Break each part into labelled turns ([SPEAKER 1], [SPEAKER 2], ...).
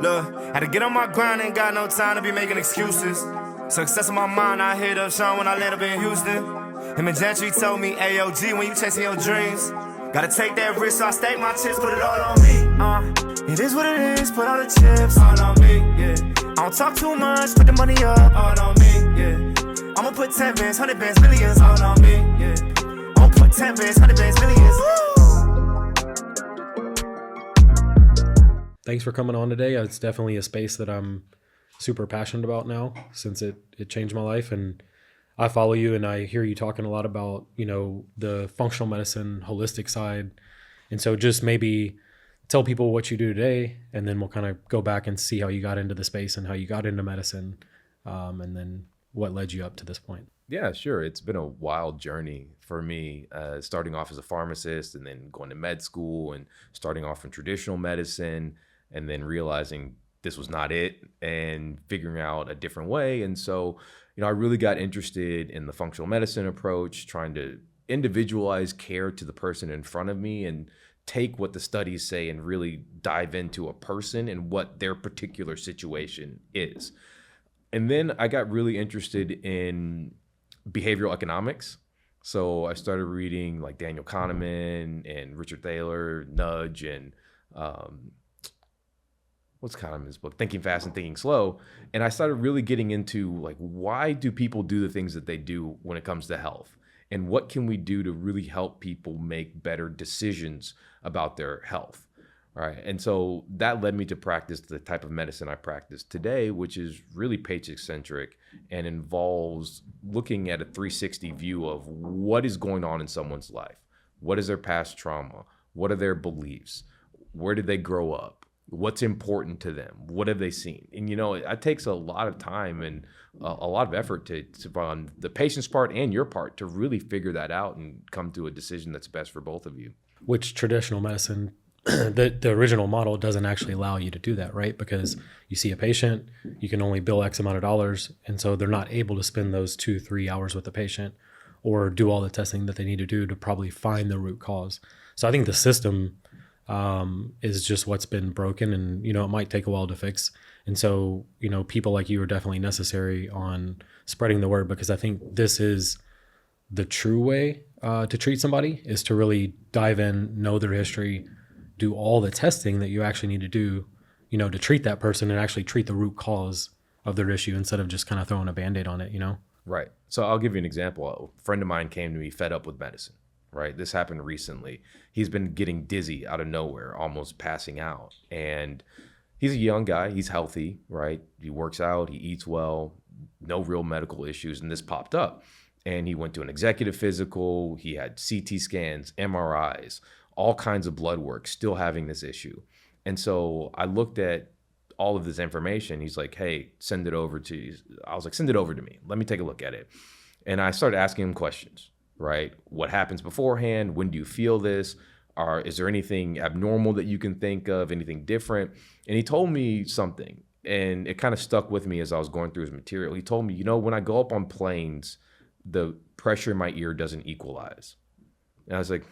[SPEAKER 1] Look, had to get on my grind, ain't got no time to be making excuses. Success in my mind, I hit up Sean when I land up in Houston. Him and Gentry told me, Ayo G, when you chasing your dreams, gotta take that risk, so I stake my chips, put it all on me. It is what it is, put all the chips all on me, yeah. I don't talk too much, put the money up all on me, yeah. I'ma put 10 bands, 100 bands, millions all on me, yeah. I'ma put 10 bands, 100 bands, millions.
[SPEAKER 2] Thanks for coming on today. It's definitely a space that I'm super passionate about now since it changed my life. And I follow you and I hear you talking a lot about, the functional medicine, holistic side. And so just maybe tell people what you do today, and then we'll kind of go back and see how you got into the space and how you got into medicine, and then what led you up to this point.
[SPEAKER 3] Yeah, sure. It's been a wild journey for me, starting off as a pharmacist and then going to med school and starting off in traditional medicine and then realizing this was not it and figuring out a different way. And so, I really got interested in the functional medicine approach, trying to individualize care to the person in front of me and take what the studies say and really dive into a person and what their particular situation is. And then I got really interested in behavioral economics. So I started reading like Daniel Kahneman and Richard Thaler, Nudge, and what's Kahneman's book, Thinking Fast and Thinking Slow. And I started really getting into like, why do people do the things that they do when it comes to health? And what can we do to really help people make better decisions about their health? All right. And so that led me to practice the type of medicine I practice today, which is really patient-centric and involves looking at a 360 view of what is going on in someone's life. What is their past trauma? What are their beliefs? Where did they grow up? What's important to them? What have they seen? And, it takes a lot of time and a lot of effort to on the patient's part and your part to really figure that out and come to a decision that's best for both of you.
[SPEAKER 2] Which traditional medicine, the original model doesn't actually allow you to do that, right? Because you see a patient, you can only bill X amount of dollars. And so they're not able to spend those 2-3 hours with the patient or do all the testing that they need to do to probably find the root cause. So I think the system is just what's been broken, and it might take a while to fix. And so people like you are definitely necessary on spreading the word, because I think this is the true way to treat somebody, is to really dive in, know their history, do all the testing that you actually need to do to treat that person and actually treat the root cause of their issue instead of just kind of throwing a Band-Aid on it.
[SPEAKER 3] Right. So I'll give you an example. A friend of mine came to me fed up with medicine. Right. This happened recently. He's been getting dizzy out of nowhere, almost passing out. And he's a young guy. He's healthy. Right. He works out. He eats well. No real medical issues. And this popped up. And he went to an executive physical. He had CT scans, MRIs, all kinds of blood work, still having this issue. And so I looked at all of this information. He's like, hey, send it over to you. I was like, send it over to me. Let me take a look at it. And I started asking him questions. Right? What happens beforehand? When do you feel this? Is there anything abnormal that you can think of? Anything different? And he told me something, and it kind of stuck with me as I was going through his material. He told me, when I go up on planes, the pressure in my ear doesn't equalize. And I was like,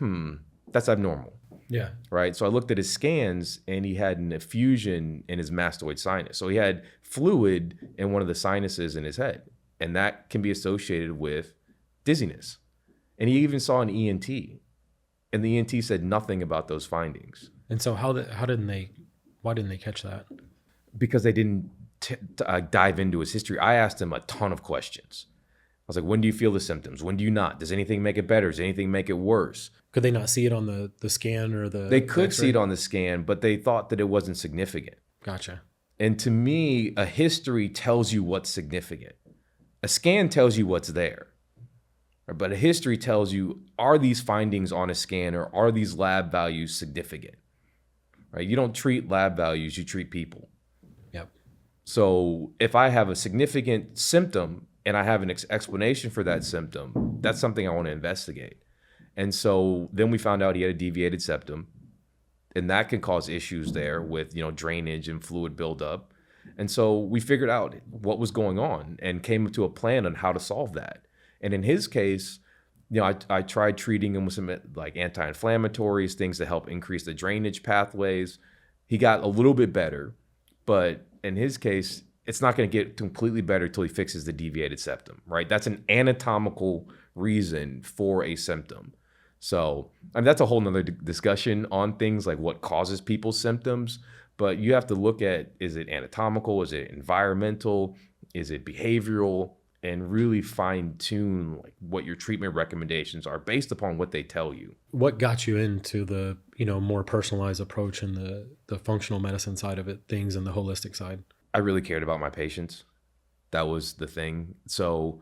[SPEAKER 3] that's abnormal.
[SPEAKER 2] Yeah.
[SPEAKER 3] Right. So I looked at his scans, and he had an effusion in his mastoid sinus. So he had fluid in one of the sinuses in his head, and that can be associated with dizziness. And he even saw an ENT, and the ENT said nothing about those findings.
[SPEAKER 2] And so why didn't they catch that?
[SPEAKER 3] Because they didn't dive into his history. I asked him a ton of questions. I was like, when do you feel the symptoms? When do you not? Does anything make it better? Does anything make it worse?
[SPEAKER 2] Could they not see it on the scan or
[SPEAKER 3] They could see it on the scan, but they thought that it wasn't significant.
[SPEAKER 2] Gotcha.
[SPEAKER 3] And to me, a history tells you what's significant. A scan tells you what's there. But a history tells you, are these findings on a scan or are these lab values significant? Right? You don't treat lab values, you treat people.
[SPEAKER 2] Yep.
[SPEAKER 3] So if I have a significant symptom and I have an explanation for that symptom, that's something I want to investigate. And so then we found out he had a deviated septum, and that can cause issues there with, drainage and fluid buildup. And so we figured out what was going on and came to a plan on how to solve that. And in his case, I tried treating him with some like anti-inflammatories, things to help increase the drainage pathways. He got a little bit better, But in his case, it's not going to get completely better until he fixes the deviated septum, right? That's an anatomical reason for a symptom. So, I mean, that's a whole nother discussion on things like what causes people's symptoms. But you have to look at, is it anatomical? Is it environmental? Is it behavioral? And really fine tune like what your treatment recommendations are based upon what they tell you.
[SPEAKER 2] What got you into the, more personalized approach and the functional medicine side of it, things, and the holistic side?
[SPEAKER 3] I really cared about my patients. That was the thing. So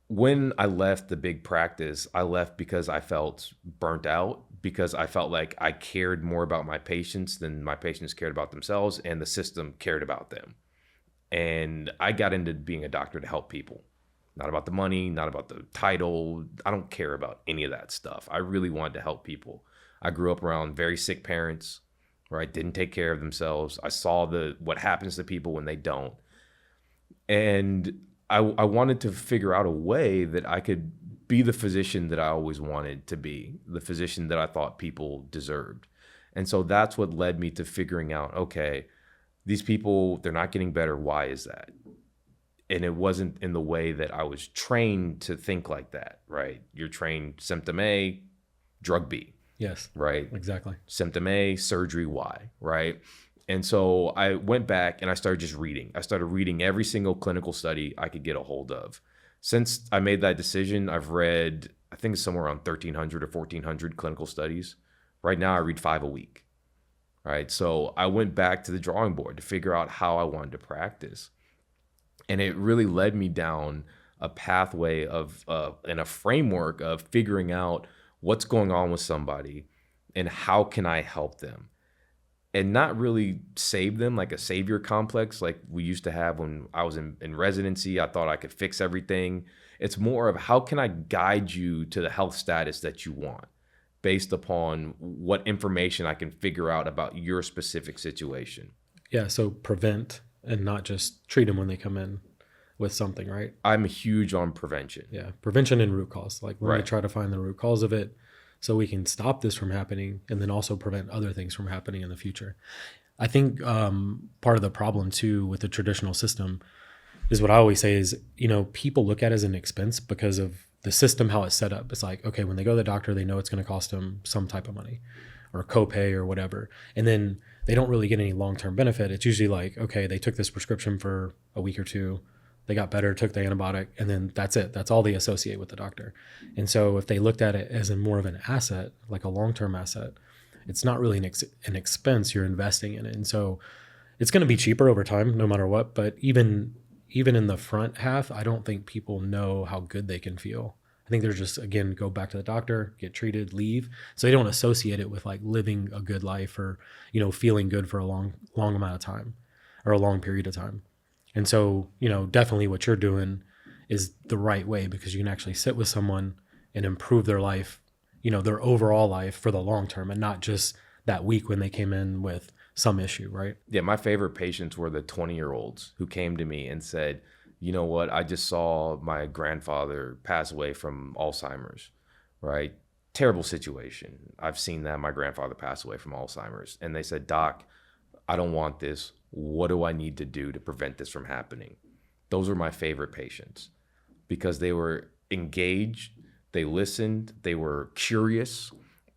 [SPEAKER 3] when I left the big practice, I left because I felt burnt out, because I felt like I cared more about my patients than my patients cared about themselves, and the system cared about them. And I got into being a doctor to help people, not about the money, not about the title. I don't care about any of that stuff. I really wanted to help people. I grew up around very sick parents, right? Didn't take care of themselves. I saw what happens to people when they don't. And I wanted to figure out a way that I could be the physician that I always wanted to be, the physician that I thought people deserved. And so that's what led me to figuring out, okay, these people, they're not getting better. Why is that? And it wasn't in the way that I was trained to think like that, right? You're trained symptom A, drug B.
[SPEAKER 2] Yes.
[SPEAKER 3] Right?
[SPEAKER 2] Exactly.
[SPEAKER 3] Symptom A, surgery Y, right? And so I went back and I started just reading. I started reading every single clinical study I could get a hold of. Since I made that decision, I've read, I think it's somewhere around 1,300 or 1,400 clinical studies. Right now, I read 5 a week. Right. So I went back to the drawing board to figure out how I wanted to practice. And it really led me down a pathway of and a framework of figuring out what's going on with somebody and how can I help them, and not really save them like a savior complex like we used to have when I was in residency. I thought I could fix everything. It's more of how can I guide you to the health status that you want, based upon what information I can figure out about your specific situation.
[SPEAKER 2] Yeah, so prevent and not just treat them when they come in with something, right?
[SPEAKER 3] I'm huge on prevention.
[SPEAKER 2] Yeah, prevention and root cause. Like when we
[SPEAKER 3] Right.
[SPEAKER 2] try to find the root cause of it so we can stop this from happening and then also prevent other things from happening in the future. I think part of the problem too with the traditional system is what I always say is, people look at it as an expense because of the system, how it's set up. It's like, okay, when they go to the doctor, they know it's going to cost them some type of money or copay or whatever. And then they don't really get any long-term benefit. It's usually like, okay, they took this prescription for a week or two, they got better, took the antibiotic, and then that's it. That's all they associate with the doctor. And so if they looked at it as more of an asset, like a long-term asset, it's not really an expense. You're investing in it. And so it's going to be cheaper over time, no matter what. But even in the front half, I don't think people know how good they can feel. I think they're just, again, go back to the doctor, get treated, leave. So they don't associate it with like living a good life or, feeling good for a long amount of time or a long period of time. And so, definitely what you're doing is the right way, because you can actually sit with someone and improve their life, their overall life for the long term, and not just that week when they came in with some issue, right?
[SPEAKER 3] Yeah, my favorite patients were the 20-year-olds who came to me and said, you know what, I just saw my grandfather pass away from Alzheimer's, right? Terrible situation. I've seen that, my grandfather passed away from Alzheimer's. And they said, Doc, I don't want this. What do I need to do to prevent this from happening? Those were my favorite patients because they were engaged, they listened, they were curious,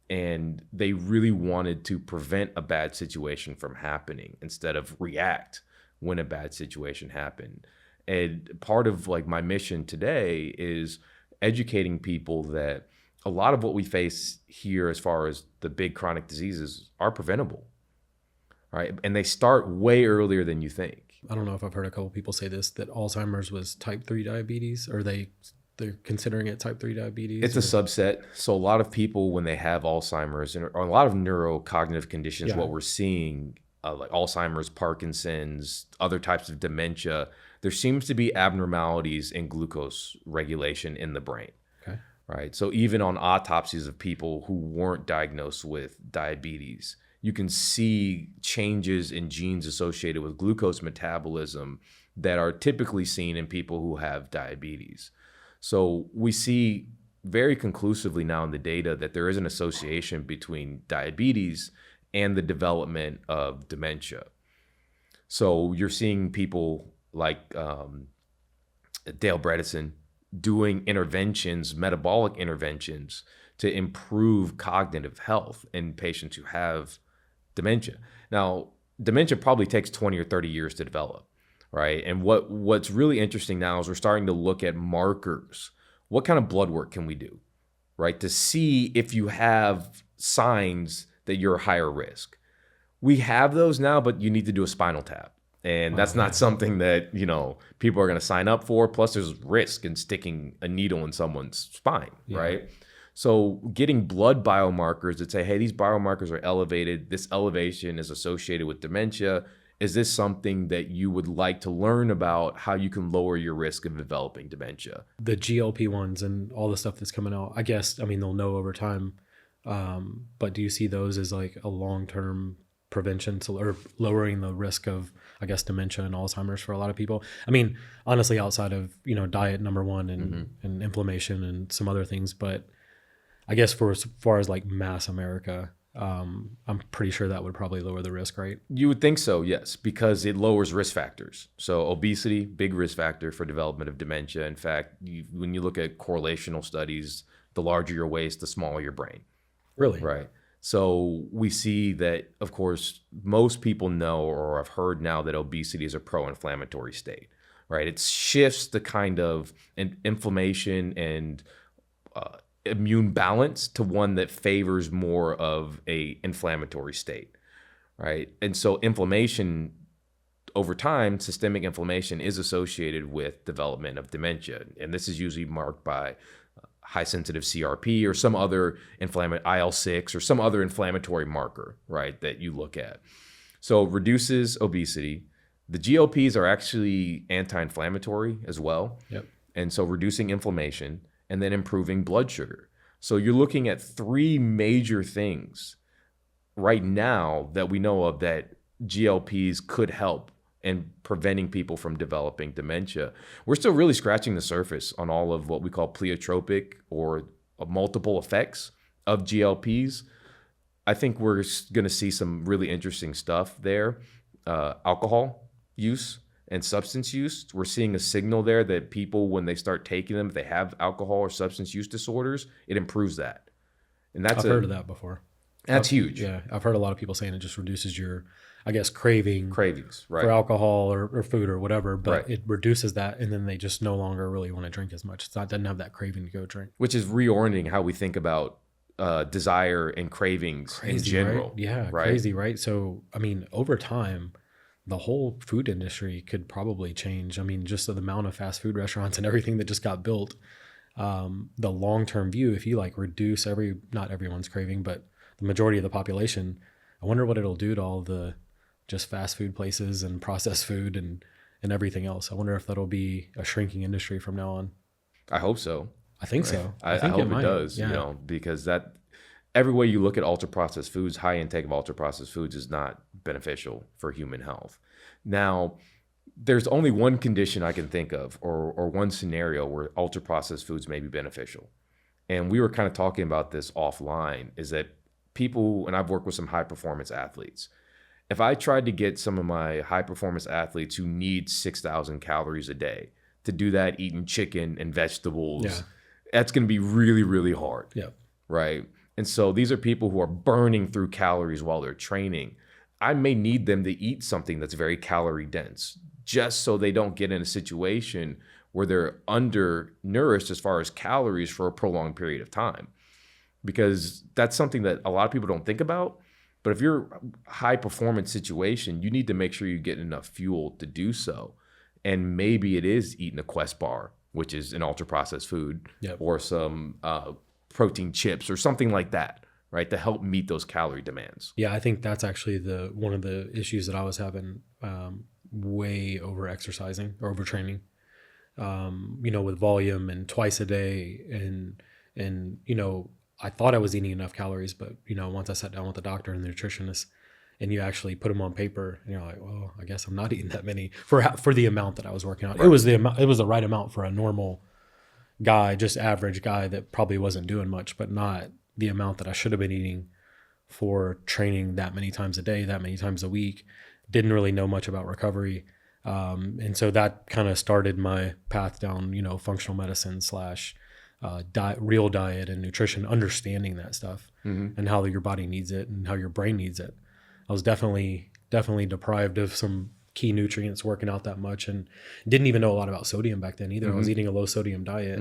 [SPEAKER 3] and they really wanted to prevent a bad situation from happening instead of react when a bad situation happened. And part of like my mission today is educating people that a lot of what we face here as far as the big chronic diseases are preventable, right? And they start way earlier than you think.
[SPEAKER 2] I don't know if I've heard a couple people say this, that Alzheimer's was type 3 diabetes, or they're considering it type 3 diabetes.
[SPEAKER 3] It's a subset. So a lot of people, when they have Alzheimer's or a lot of neurocognitive conditions,
[SPEAKER 2] Yeah.
[SPEAKER 3] what we're seeing, like Alzheimer's, Parkinson's, other types of dementia, there seems to be abnormalities in glucose regulation in the brain.
[SPEAKER 2] Okay.
[SPEAKER 3] Right. So even on autopsies of people who weren't diagnosed with diabetes, you can see changes in genes associated with glucose metabolism that are typically seen in people who have diabetes. So we see very conclusively now in the data that there is an association between diabetes and the development of dementia. So you're seeing people like Dale Bredesen doing interventions, metabolic interventions to improve cognitive health in patients who have dementia. Now, dementia probably takes 20 or 30 years to develop, right? And what's really interesting now is we're starting to look at markers. What kind of blood work can we do, right? To see if you have signs that you're higher risk. We have those now, but you need to do a spinal tap. And that's not something that, people are going to sign up for. Plus there's risk in sticking a needle in someone's spine, right? So getting blood biomarkers that say, hey, these biomarkers are elevated. This elevation is associated with dementia. Is this something that you would like to learn about, how you can lower your risk of developing dementia?
[SPEAKER 2] The GLP-1s and all the stuff that's coming out, I guess, they'll know over time. But do you see those as like a long-term prevention or lowering the risk of, I guess, dementia and Alzheimer's for a lot of people? Honestly, outside of, diet, number one, and inflammation and some other things. But I guess for as far as like mass America, I'm pretty sure that would probably lower the risk, right?
[SPEAKER 3] You would think so, yes, because it lowers risk factors. So obesity, big risk factor for development of dementia. In fact, when you look at correlational studies, the larger your waist, the smaller your brain.
[SPEAKER 2] Really?
[SPEAKER 3] Right. So we see that, of course, most people know or have heard now that obesity is a pro-inflammatory state, right? It shifts the kind of inflammation and immune balance to one that favors more of a inflammatory state, right? And so inflammation over time, systemic inflammation is associated with development of dementia. And this is usually marked by high sensitive CRP or some other IL-6 or some other inflammatory marker, right, that you look at. So reduces obesity. The GLPs are actually anti-inflammatory as well.
[SPEAKER 2] Yep.
[SPEAKER 3] And so reducing inflammation and then improving blood sugar. So you're looking at three major things right now that we know of that GLPs could help in preventing people from developing dementia. We're still really scratching the surface on all of what we call pleiotropic or multiple effects of GLPs. I think we're going to see some really interesting stuff there. Alcohol use and substance use. We're seeing a signal there that people, when they start taking them, if they have alcohol or substance use disorders, it improves that. And that's
[SPEAKER 2] I've heard of that before.
[SPEAKER 3] That's huge.
[SPEAKER 2] Yeah, I've heard a lot of people saying it just reduces your, I guess, cravings, right, for alcohol or food or whatever, but it reduces that, and then they just no longer really want to drink as much. It doesn't have that craving to go drink.
[SPEAKER 3] Which is reorienting how we think about desire and cravings in general.
[SPEAKER 2] Right? Yeah, right? Crazy, right? So, over time, the whole food industry could probably change. Just the amount of fast food restaurants and everything that just got built, the long-term view, if you like reduce not everyone's craving, but the majority of the population, I wonder what it'll do to all the just fast food places and processed food and everything else. I wonder if that'll be a shrinking industry from now on.
[SPEAKER 3] I hope so.
[SPEAKER 2] I think so.
[SPEAKER 3] I
[SPEAKER 2] think
[SPEAKER 3] hope it does, because that every way you look at ultra processed foods, high intake of ultra processed foods is not beneficial for human health. Now, there's only one condition I can think of or one scenario where ultra processed foods may be beneficial. And we were kind of talking about this offline, is that people, and I've worked with some high performance athletes. If I tried to get some of my high performance athletes who need 6,000 calories a day to do that eating chicken and vegetables, that's going to be really, really hard.
[SPEAKER 2] Yeah.
[SPEAKER 3] Right. And so these are people who are burning through calories while they're training. I may need them to eat something that's very calorie dense, just so they don't get in a situation where they're undernourished as far as calories for a prolonged period of time. Because that's something that a lot of people don't think about. But if you're a high performance situation, you need to make sure you get enough fuel to do so. And maybe it is eating a Quest bar, which is an ultra processed food, or some protein chips or something like that, right, to help meet those calorie demands.
[SPEAKER 2] Yeah, I think that's actually one of the issues that I was having, way over exercising or overtraining, with volume and twice a day. And I thought I was eating enough calories, but once I sat down with the doctor and the nutritionist, and you actually put them on paper, and you're like, well, I guess I'm not eating that many for the amount that I was working out. Right. It was the right amount for a normal guy, just average guy that probably wasn't doing much, but not the amount that I should have been eating for training that many times a day, that many times a week, didn't really know much about recovery. And so that kind of started my path down, functional medicine / real diet and nutrition, understanding that stuff and how your body needs it and how your brain needs it. I was definitely deprived of some key nutrients working out that much, and didn't even know a lot about sodium back then either. I was eating a low sodium diet,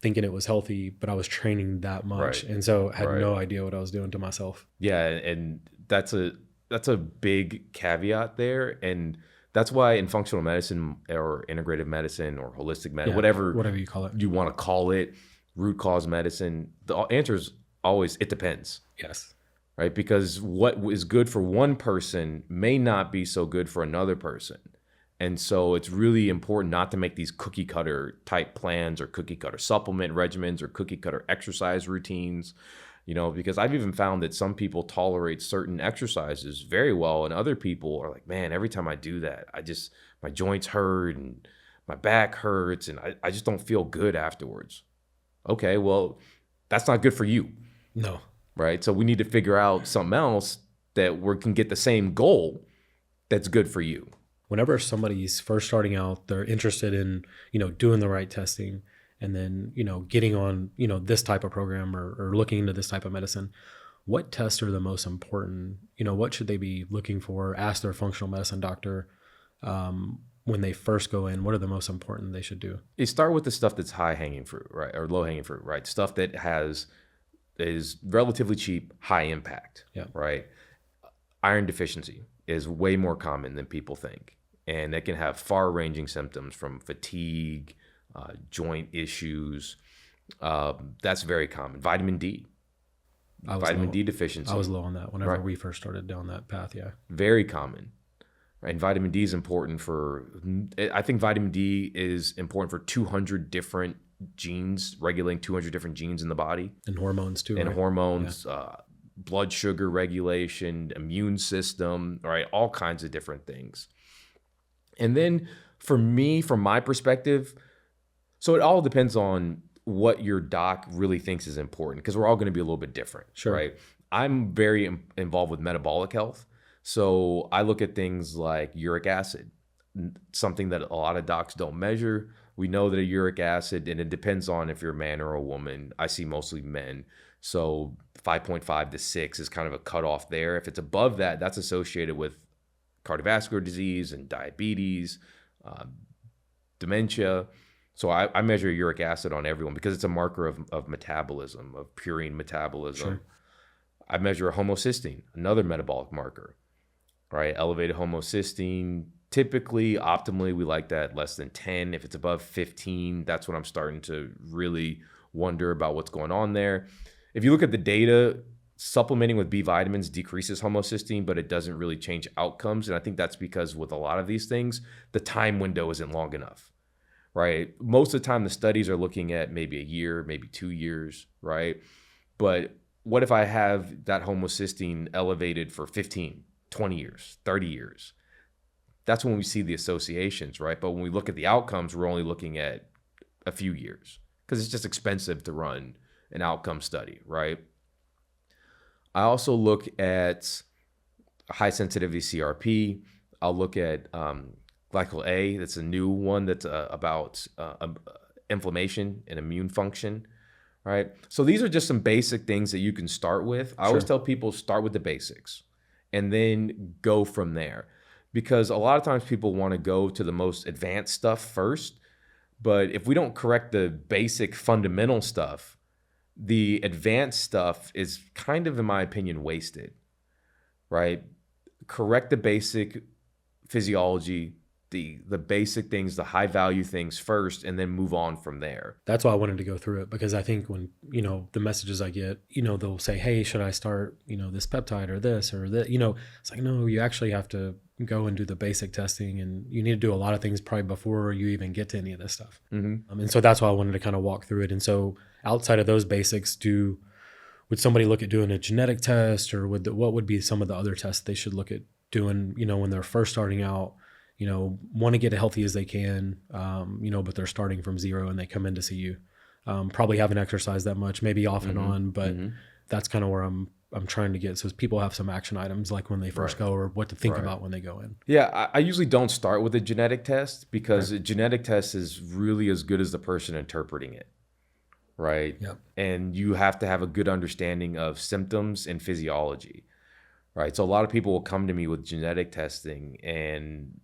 [SPEAKER 2] thinking it was healthy, but I was training that much.
[SPEAKER 3] Right.
[SPEAKER 2] And so I had no idea what I was doing to myself.
[SPEAKER 3] Yeah. And that's a big caveat there. And that's why in functional medicine or integrative medicine or holistic medicine, whatever
[SPEAKER 2] you call it,
[SPEAKER 3] you want to call it, root cause medicine, the answer is always, it depends.
[SPEAKER 2] Yes.
[SPEAKER 3] Right? Because what is good for one person may not be so good for another person. And so it's really important not to make these cookie cutter type plans or cookie cutter supplement regimens or cookie cutter exercise routines, because I've even found that some people tolerate certain exercises very well, and other people are like, man, every time I do that, my joints hurt and my back hurts and I just don't feel good afterwards. Okay, well, that's not good for you.
[SPEAKER 2] No.
[SPEAKER 3] Right? So we need to figure out something else that we can get the same goal that's good for you.
[SPEAKER 2] Whenever somebody's first starting out, they're interested in, doing the right testing and then, getting on, this type of program or looking into this type of medicine. What tests are the most important? What should they be looking for? Ask their functional medicine doctor when they first go in. What are the most important they should do?
[SPEAKER 3] You start with the stuff that's high hanging fruit, right? Or low hanging fruit, right? Stuff that is relatively cheap, high impact, right? Iron deficiency is way more common than people think. And it can have far-ranging symptoms from fatigue, joint issues. That's very common. Vitamin D. Vitamin D deficiency.
[SPEAKER 2] I was low on that whenever we first started down that path,
[SPEAKER 3] Very common. And vitamin D is important I think vitamin D is important for 200 different genes, regulating 200 different genes in the body.
[SPEAKER 2] And hormones too.
[SPEAKER 3] And hormones, blood sugar regulation, immune system, right? All kinds of different things. And then for me, from my perspective, so it all depends on what your doc really thinks is important, because we're all going to be a little bit different, right? I'm very involved with metabolic health. So I look at things like uric acid, something that a lot of docs don't measure. We know that a uric acid, and it depends on if you're a man or a woman. I see mostly men. So 5.5 to 6 is kind of a cutoff there. If it's above that, that's associated with cardiovascular disease and diabetes, dementia. So I measure uric acid on everyone because it's a marker of metabolism, of purine metabolism.
[SPEAKER 2] Sure.
[SPEAKER 3] I measure homocysteine, another metabolic marker, right? Elevated homocysteine. Typically, optimally, we like that less than 10. If it's above 15, that's when I'm starting to really wonder about what's going on there. If you look at the data, supplementing with B vitamins decreases homocysteine, but it doesn't really change outcomes. And I think that's because with a lot of these things, the time window isn't long enough, right? Most of the time, the studies are looking at maybe a year, maybe 2 years, right? But what if I have that homocysteine elevated for 15, 20 years, 30 years? That's when we see the associations, right? But when we look at the outcomes, we're only looking at a few years because it's just expensive to run an outcome study, right? I also look at high sensitivity CRP. I'll look at glycol A. That's a new one that's about inflammation and immune function, right? So these are just some basic things that you can start with. I always tell people start with the basics and then go from there. Because a lot of times people want to go to the most advanced stuff first, but if we don't correct the basic fundamental stuff, the advanced stuff is kind of, in my opinion, wasted, right? Correct the basic physiology, the basic things, the high value things first, and then move on from there.
[SPEAKER 2] That's why I wanted to go through it, because I think when, the messages I get, they'll say, hey, should I start, this peptide or this or that, it's like, no, you actually have to go and do the basic testing, and you need to do a lot of things probably before you even get to any of this stuff. And so that's why I wanted to kind of walk through it. And so outside of those basics, would somebody look at doing a genetic test, or what would be some of the other tests they should look at doing, when they're first starting out, want to get as healthy as they can, but they're starting from zero and they come in to see you. Probably haven't exercised that much, maybe off and on, but that's kind of where I'm I'm trying to get so people have some action items like when they first go or what to think about when they go in.
[SPEAKER 3] Yeah, I usually don't start with a genetic test because a genetic test is really as good as the person interpreting it, right?
[SPEAKER 2] Yep.
[SPEAKER 3] And you have to have a good understanding of symptoms and physiology, right? So a lot of people will come to me with genetic testing and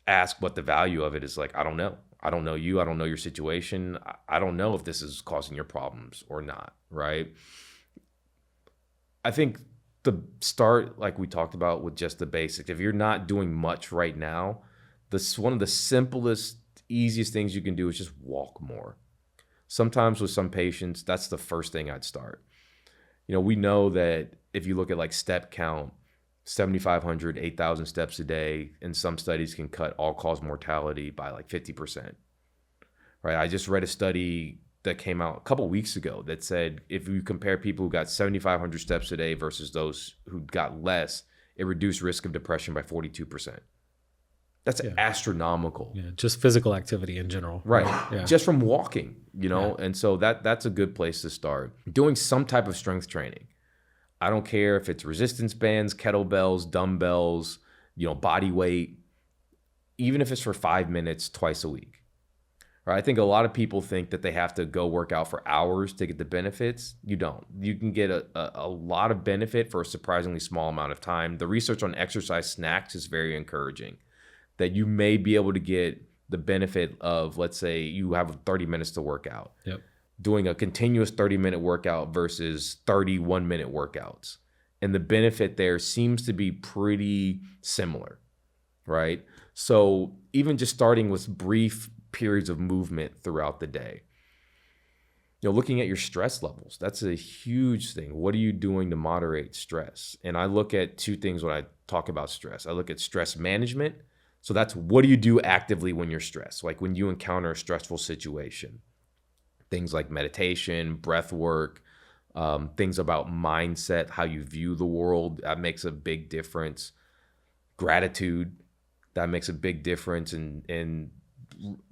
[SPEAKER 3] ask what the value of it is. Like, I don't know. I don't know you. I don't know your situation. I don't know if this is causing your problems or not, right? I think the start, like we talked about with just the basics, if you're not doing much right now, one of the simplest, easiest things you can do is just walk more. Sometimes with some patients, that's the first thing I'd start. You know, we know that if you look at like step count, 7,500, 8,000 steps a day, and some studies can cut all-cause mortality by like 50%, right? I just read a study that came out a couple weeks ago that said if you compare people who got 7,500 steps a day versus those who got less, it reduced risk of depression by 42%. That's astronomical.
[SPEAKER 2] Yeah, just physical activity in general.
[SPEAKER 3] Right.
[SPEAKER 2] Yeah.
[SPEAKER 3] Just from walking, you know? And so that's a good place to start. Doing some type of strength training. I don't care if it's resistance bands, kettlebells, dumbbells, you know, body weight, even if it's for 5 minutes twice a week. Right? I think a lot of people think that they have to go work out for hours to get the benefits. You don't. You can get a lot of benefit for a surprisingly small amount of time. The research on exercise snacks is very encouraging, that you may be able to get the benefit of, let's say you have 30 minutes to work out.
[SPEAKER 2] Yep.
[SPEAKER 3] Doing a continuous 30-minute workout versus 31-minute workouts. And the benefit there seems to be pretty similar, right? So even just starting with brief periods of movement throughout the day. You know, looking at your stress levels, that's a huge thing. What are you doing to moderate stress? And I look at two things when I talk about stress. I look at stress management. So that's what do you do actively when you're stressed? Like when you encounter a stressful situation. Things like meditation, breath work, things about mindset, how you view the world, that makes a big difference. Gratitude, that makes a big difference in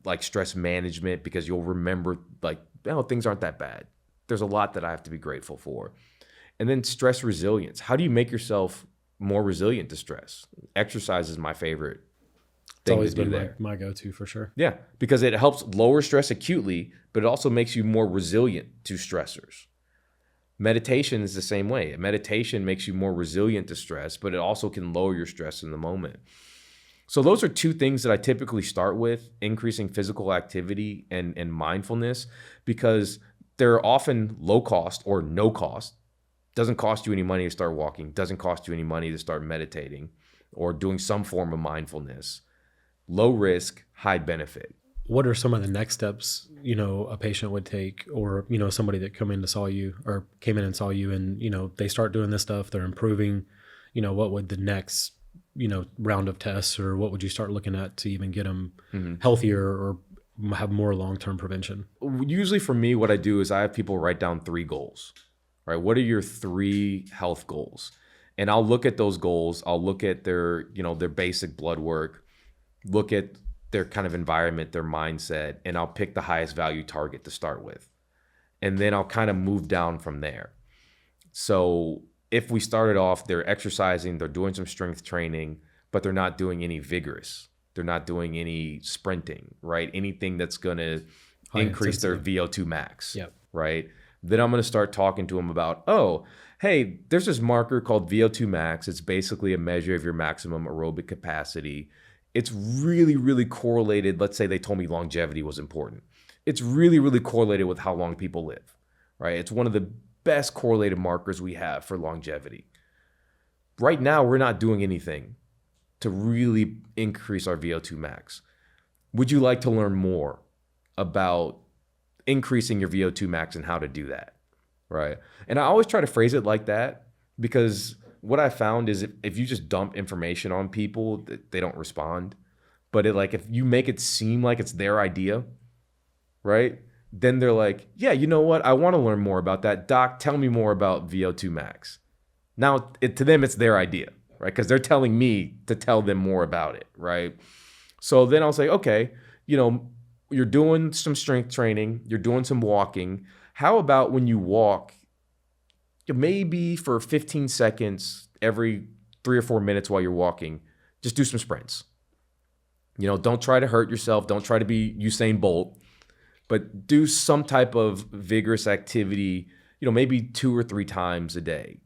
[SPEAKER 3] like stress management, because you'll remember like, oh, things aren't that bad. There's a lot that I have to be grateful for. And then stress resilience. How do you make yourself more resilient to stress? Exercise is my favorite
[SPEAKER 2] It's always been my go-to for sure.
[SPEAKER 3] Yeah, because it helps lower stress acutely, but it also makes you more resilient to stressors. Meditation is the same way. Meditation makes you more resilient to stress, but it also can lower your stress in the moment. So those are two things that I typically start with: increasing physical activity and mindfulness, because they're often low cost or no cost. Doesn't cost you any money to start walking. Doesn't cost you any money to start meditating or doing some form of mindfulness. Low risk, high benefit.
[SPEAKER 2] What are some of the next steps, you know, a patient would take, or, you know, somebody that came in and saw you and, you know, they start doing this stuff, they're improving, you know, what would the next, you know, round of tests, or what would you start looking at to even get them healthier or have more long-term prevention?
[SPEAKER 3] Usually for me, what I do is I have people write down 3 goals, right? What are your 3 health goals? And I'll look at those goals. I'll look at their, you know, their basic blood work, look at their kind of environment, their mindset, and I'll pick the highest value target to start with. And then I'll kind of move down from there. So if we started off, they're exercising, they're doing some strength training, but they're not doing any vigorous. They're not doing any sprinting, right? Anything that's going to increase their VO2 max, right? Then I'm going to start talking to them about, oh, hey, there's this marker called VO2 max. It's basically a measure of your maximum aerobic capacity. It's really, really correlated. Let's say they told me longevity was important. It's really, really correlated with how long people live, right? It's one of the best correlated markers we have for longevity. Right now, we're not doing anything to really increase our VO2 max. Would you like to learn more about increasing your VO2 max and how to do that, right? And I always try to phrase it like that, because what I found is if you just dump information on people, they don't respond. But if you make it seem like it's their idea, right? Then they're like, yeah, you know what? I want to learn more about that. Doc, tell me more about VO2 max. Now, to them, it's their idea, right? Because they're telling me to tell them more about it, right? So then I'll say, okay, you know, you're doing some strength training, you're doing some walking. How about when you walk, maybe for 15 seconds every 3 or 4 minutes while you're walking, just do some sprints. Don't try to hurt yourself. Don't try to be Usain Bolt, but do some type of vigorous activity, maybe 2 or 3 times a day,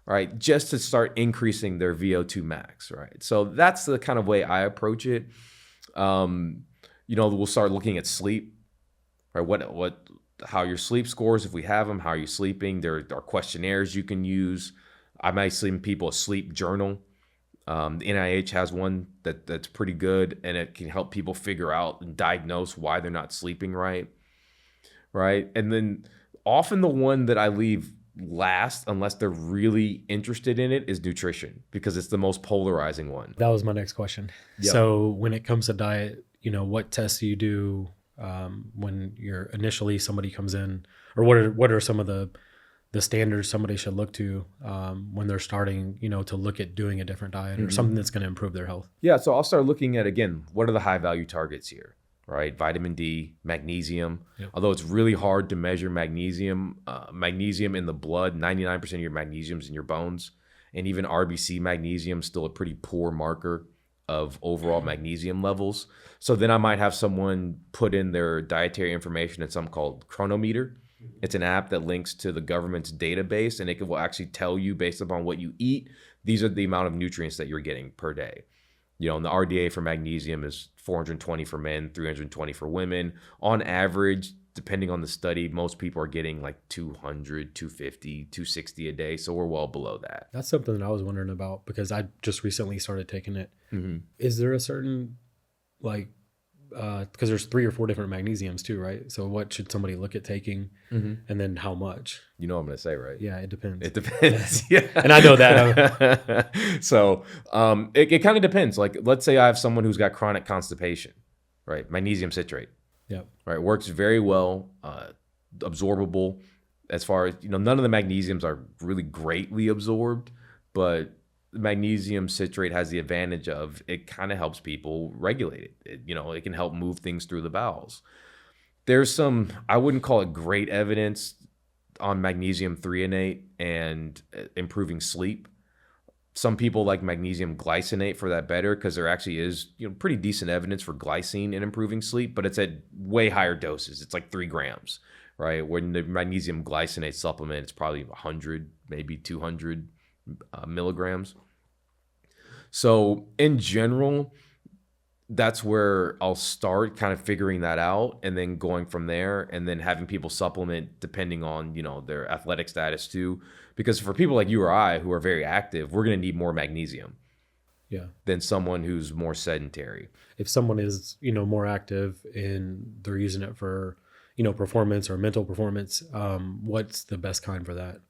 [SPEAKER 3] right? Just to start increasing their VO2 max, right? So that's the kind of way I approach it. We'll start looking at sleep, right? How your sleep scores, if we have them, how are you sleeping? There are questionnaires you can use. I might send people a sleep journal. The NIH has one that's pretty good, and it can help people figure out and diagnose why they're not sleeping right? And then often the one that I leave last, unless they're really interested in it, is nutrition, because it's the most polarizing one.
[SPEAKER 2] That was my next question.
[SPEAKER 3] Yep.
[SPEAKER 2] So when it comes to diet, what tests do you do when somebody comes in, or what are some of the standards somebody should look to when they're starting, to look at doing a different diet or something that's going to improve their health?
[SPEAKER 3] Yeah, so I'll start looking at, again, what are the high value targets here, right? Vitamin D, magnesium. Yep. Although it's really hard to measure magnesium. Magnesium in the blood, 99% of your magnesium's in your bones. And even RBC magnesium is still a pretty poor marker of overall magnesium levels. So then I might have someone put in their dietary information in something called Chronometer. It's an app that links to the government's database, and it will actually tell you, based upon what you eat, these are the amount of nutrients that you're getting per day. And the RDA for magnesium is 420 for men, 320 for women. On average, depending on the study, most people are getting like 200, 250, 260 a day. So we're well below that.
[SPEAKER 2] That's something that I was wondering about, because I just recently started taking it.
[SPEAKER 3] Mm-hmm.
[SPEAKER 2] Is there a certain, because there's 3 or 4 different magnesiums too, right? So what should somebody look at taking, and then how much?
[SPEAKER 3] You know what I'm going to say, right?
[SPEAKER 2] Yeah, it depends.
[SPEAKER 3] It depends. Yeah.
[SPEAKER 2] And I know that.
[SPEAKER 3] So it kind of depends. Like, let's say I have someone who's got chronic constipation, right? Magnesium citrate.
[SPEAKER 2] Yep.
[SPEAKER 3] Right. Works very well, absorbable. As far as, none of the magnesiums are really greatly absorbed, but magnesium citrate has the advantage of it kind of helps people regulate it. It can help move things through the bowels. There's some, I wouldn't call it great evidence on magnesium threonate and improving sleep. Some people like magnesium glycinate for that better, because there actually is pretty decent evidence for glycine in improving sleep, but it's at way higher doses. It's like 3 grams, right? When the magnesium glycinate supplement, it's probably 100, maybe 200 milligrams. So in general, that's where I'll start kind of figuring that out, and then going from there, and then having people supplement depending on, their athletic status too. Because for people like you or I who are very active, we're going to need more magnesium than someone who's more sedentary.
[SPEAKER 2] If someone is, more active and they're using it for, performance or mental performance, what's the best kind for that?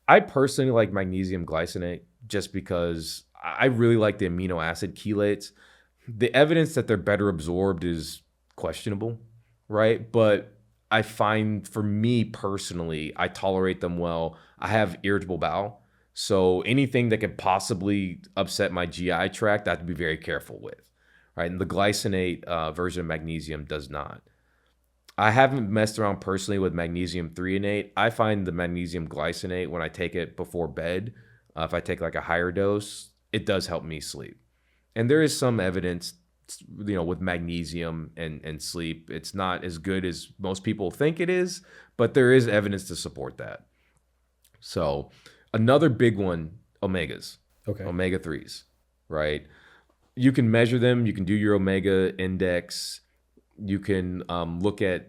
[SPEAKER 3] I personally like magnesium glycinate, just because I really like the amino acid chelates. The evidence that they're better absorbed is questionable, right? But I find, for me personally, I tolerate them well. I have irritable bowel, so anything that could possibly upset my GI tract, I have to be very careful with, right? And the glycinate version of magnesium does not. I haven't messed around personally with magnesium threonate. I find the magnesium glycinate, when I take it before bed, if I take like a higher dose, it does help me sleep. And there is some evidence, with magnesium and sleep. It's not as good as most people think it is, but there is evidence to support that. So another big one, omegas. Okay. Omega-3s, right? You can measure them. You can do your omega index. You can look at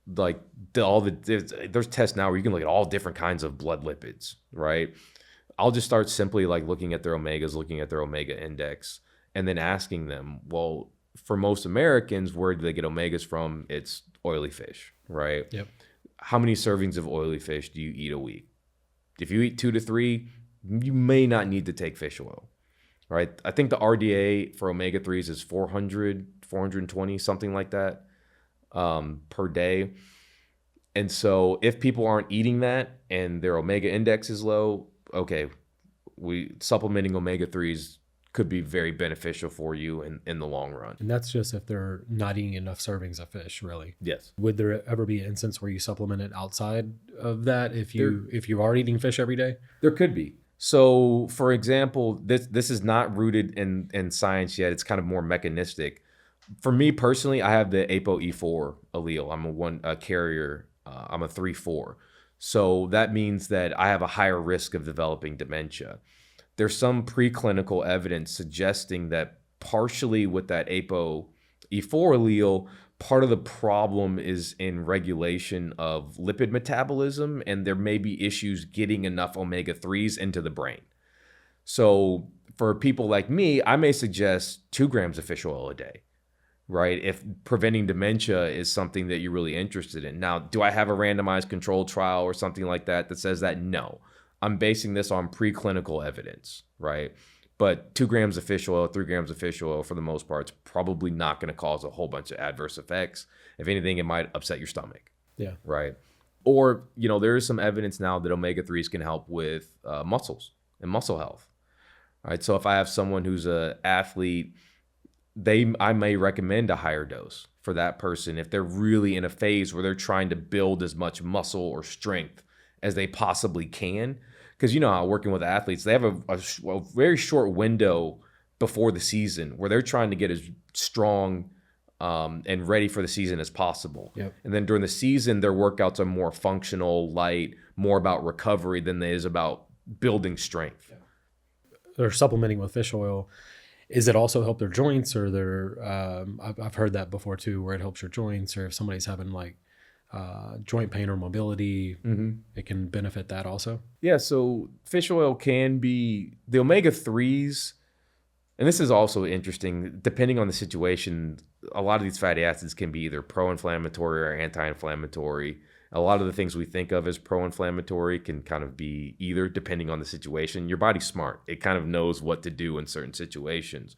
[SPEAKER 3] there's tests now where you can look at all different kinds of blood lipids, right? I'll just start simply looking at their omegas, looking at their omega index, and then asking them, well, for most Americans, where do they get omegas from? It's oily fish, right? Yep. How many servings of oily fish do you eat a week? If you eat 2 to 3, you may not need to take fish oil, right? I think the RDA for omega-3s is 400, 420, something like that per day. And so if people aren't eating that and their omega index is low, okay, supplementing omega-3s could be very beneficial for you in the long run.
[SPEAKER 2] And that's just if they're not eating enough servings of fish, really.
[SPEAKER 3] Yes.
[SPEAKER 2] Would there ever be an instance where you supplement it outside of that if you are eating fish every day?
[SPEAKER 3] There could be. So, for example, this is not rooted in science yet. It's kind of more mechanistic. For me personally, I have the ApoE4 allele. I'm a carrier. I'm a 3/4. So that means that I have a higher risk of developing dementia. There's some preclinical evidence suggesting that partially with that ApoE4 allele, part of the problem is in regulation of lipid metabolism, and there may be issues getting enough omega-3s into the brain. So for people like me, I may suggest 2 grams of fish oil a day, right? If preventing dementia is something that you're really interested in. Now, do I have a randomized controlled trial or something like that that says that? No. I'm basing this on preclinical evidence, right? But 2 grams of fish oil, 3 grams of fish oil, for the most part, is probably not going to cause a whole bunch of adverse effects. If anything, it might upset your stomach.
[SPEAKER 2] Yeah.
[SPEAKER 3] Right. Or, there is some evidence now that omega-3s can help with muscles and muscle health. Right. So if I have someone who's an athlete, I may recommend a higher dose for that person if they're really in a phase where they're trying to build as much muscle or strength as they possibly can. Because how working with athletes, they have a very short window before the season where they're trying to get as strong and ready for the season as possible.
[SPEAKER 2] Yep.
[SPEAKER 3] And then during the season, their workouts are more functional, light, more about recovery than it is about building strength.
[SPEAKER 2] They're supplementing with fish oil. Is it also help their joints or their, I've heard that before too, where it helps your joints, or if somebody's having like joint pain or mobility, it can benefit that also?
[SPEAKER 3] Yeah, so fish oil can be, the omega-3s, and this is also interesting, depending on the situation, a lot of these fatty acids can be either pro-inflammatory or anti-inflammatory. A lot of the things we think of as pro-inflammatory can kind of be either, depending on the situation. Your body's smart. It kind of knows what to do in certain situations.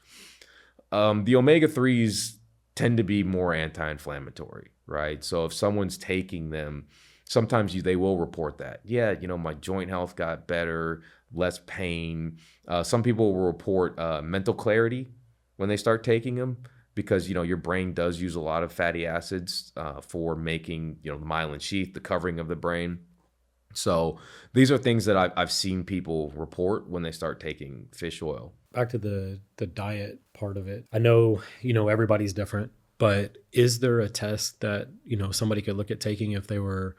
[SPEAKER 3] The omega-3s tend to be more anti-inflammatory, right? So if someone's taking them, sometimes they will report that. Yeah, my joint health got better, less pain. Some people will report mental clarity when they start taking them because, your brain does use a lot of fatty acids for making, the myelin sheath, the covering of the brain. So these are things that I've seen people report when they start taking fish oil.
[SPEAKER 2] Back to the diet part of it. I know, everybody's different, but is there a test that, somebody could look at taking if they were,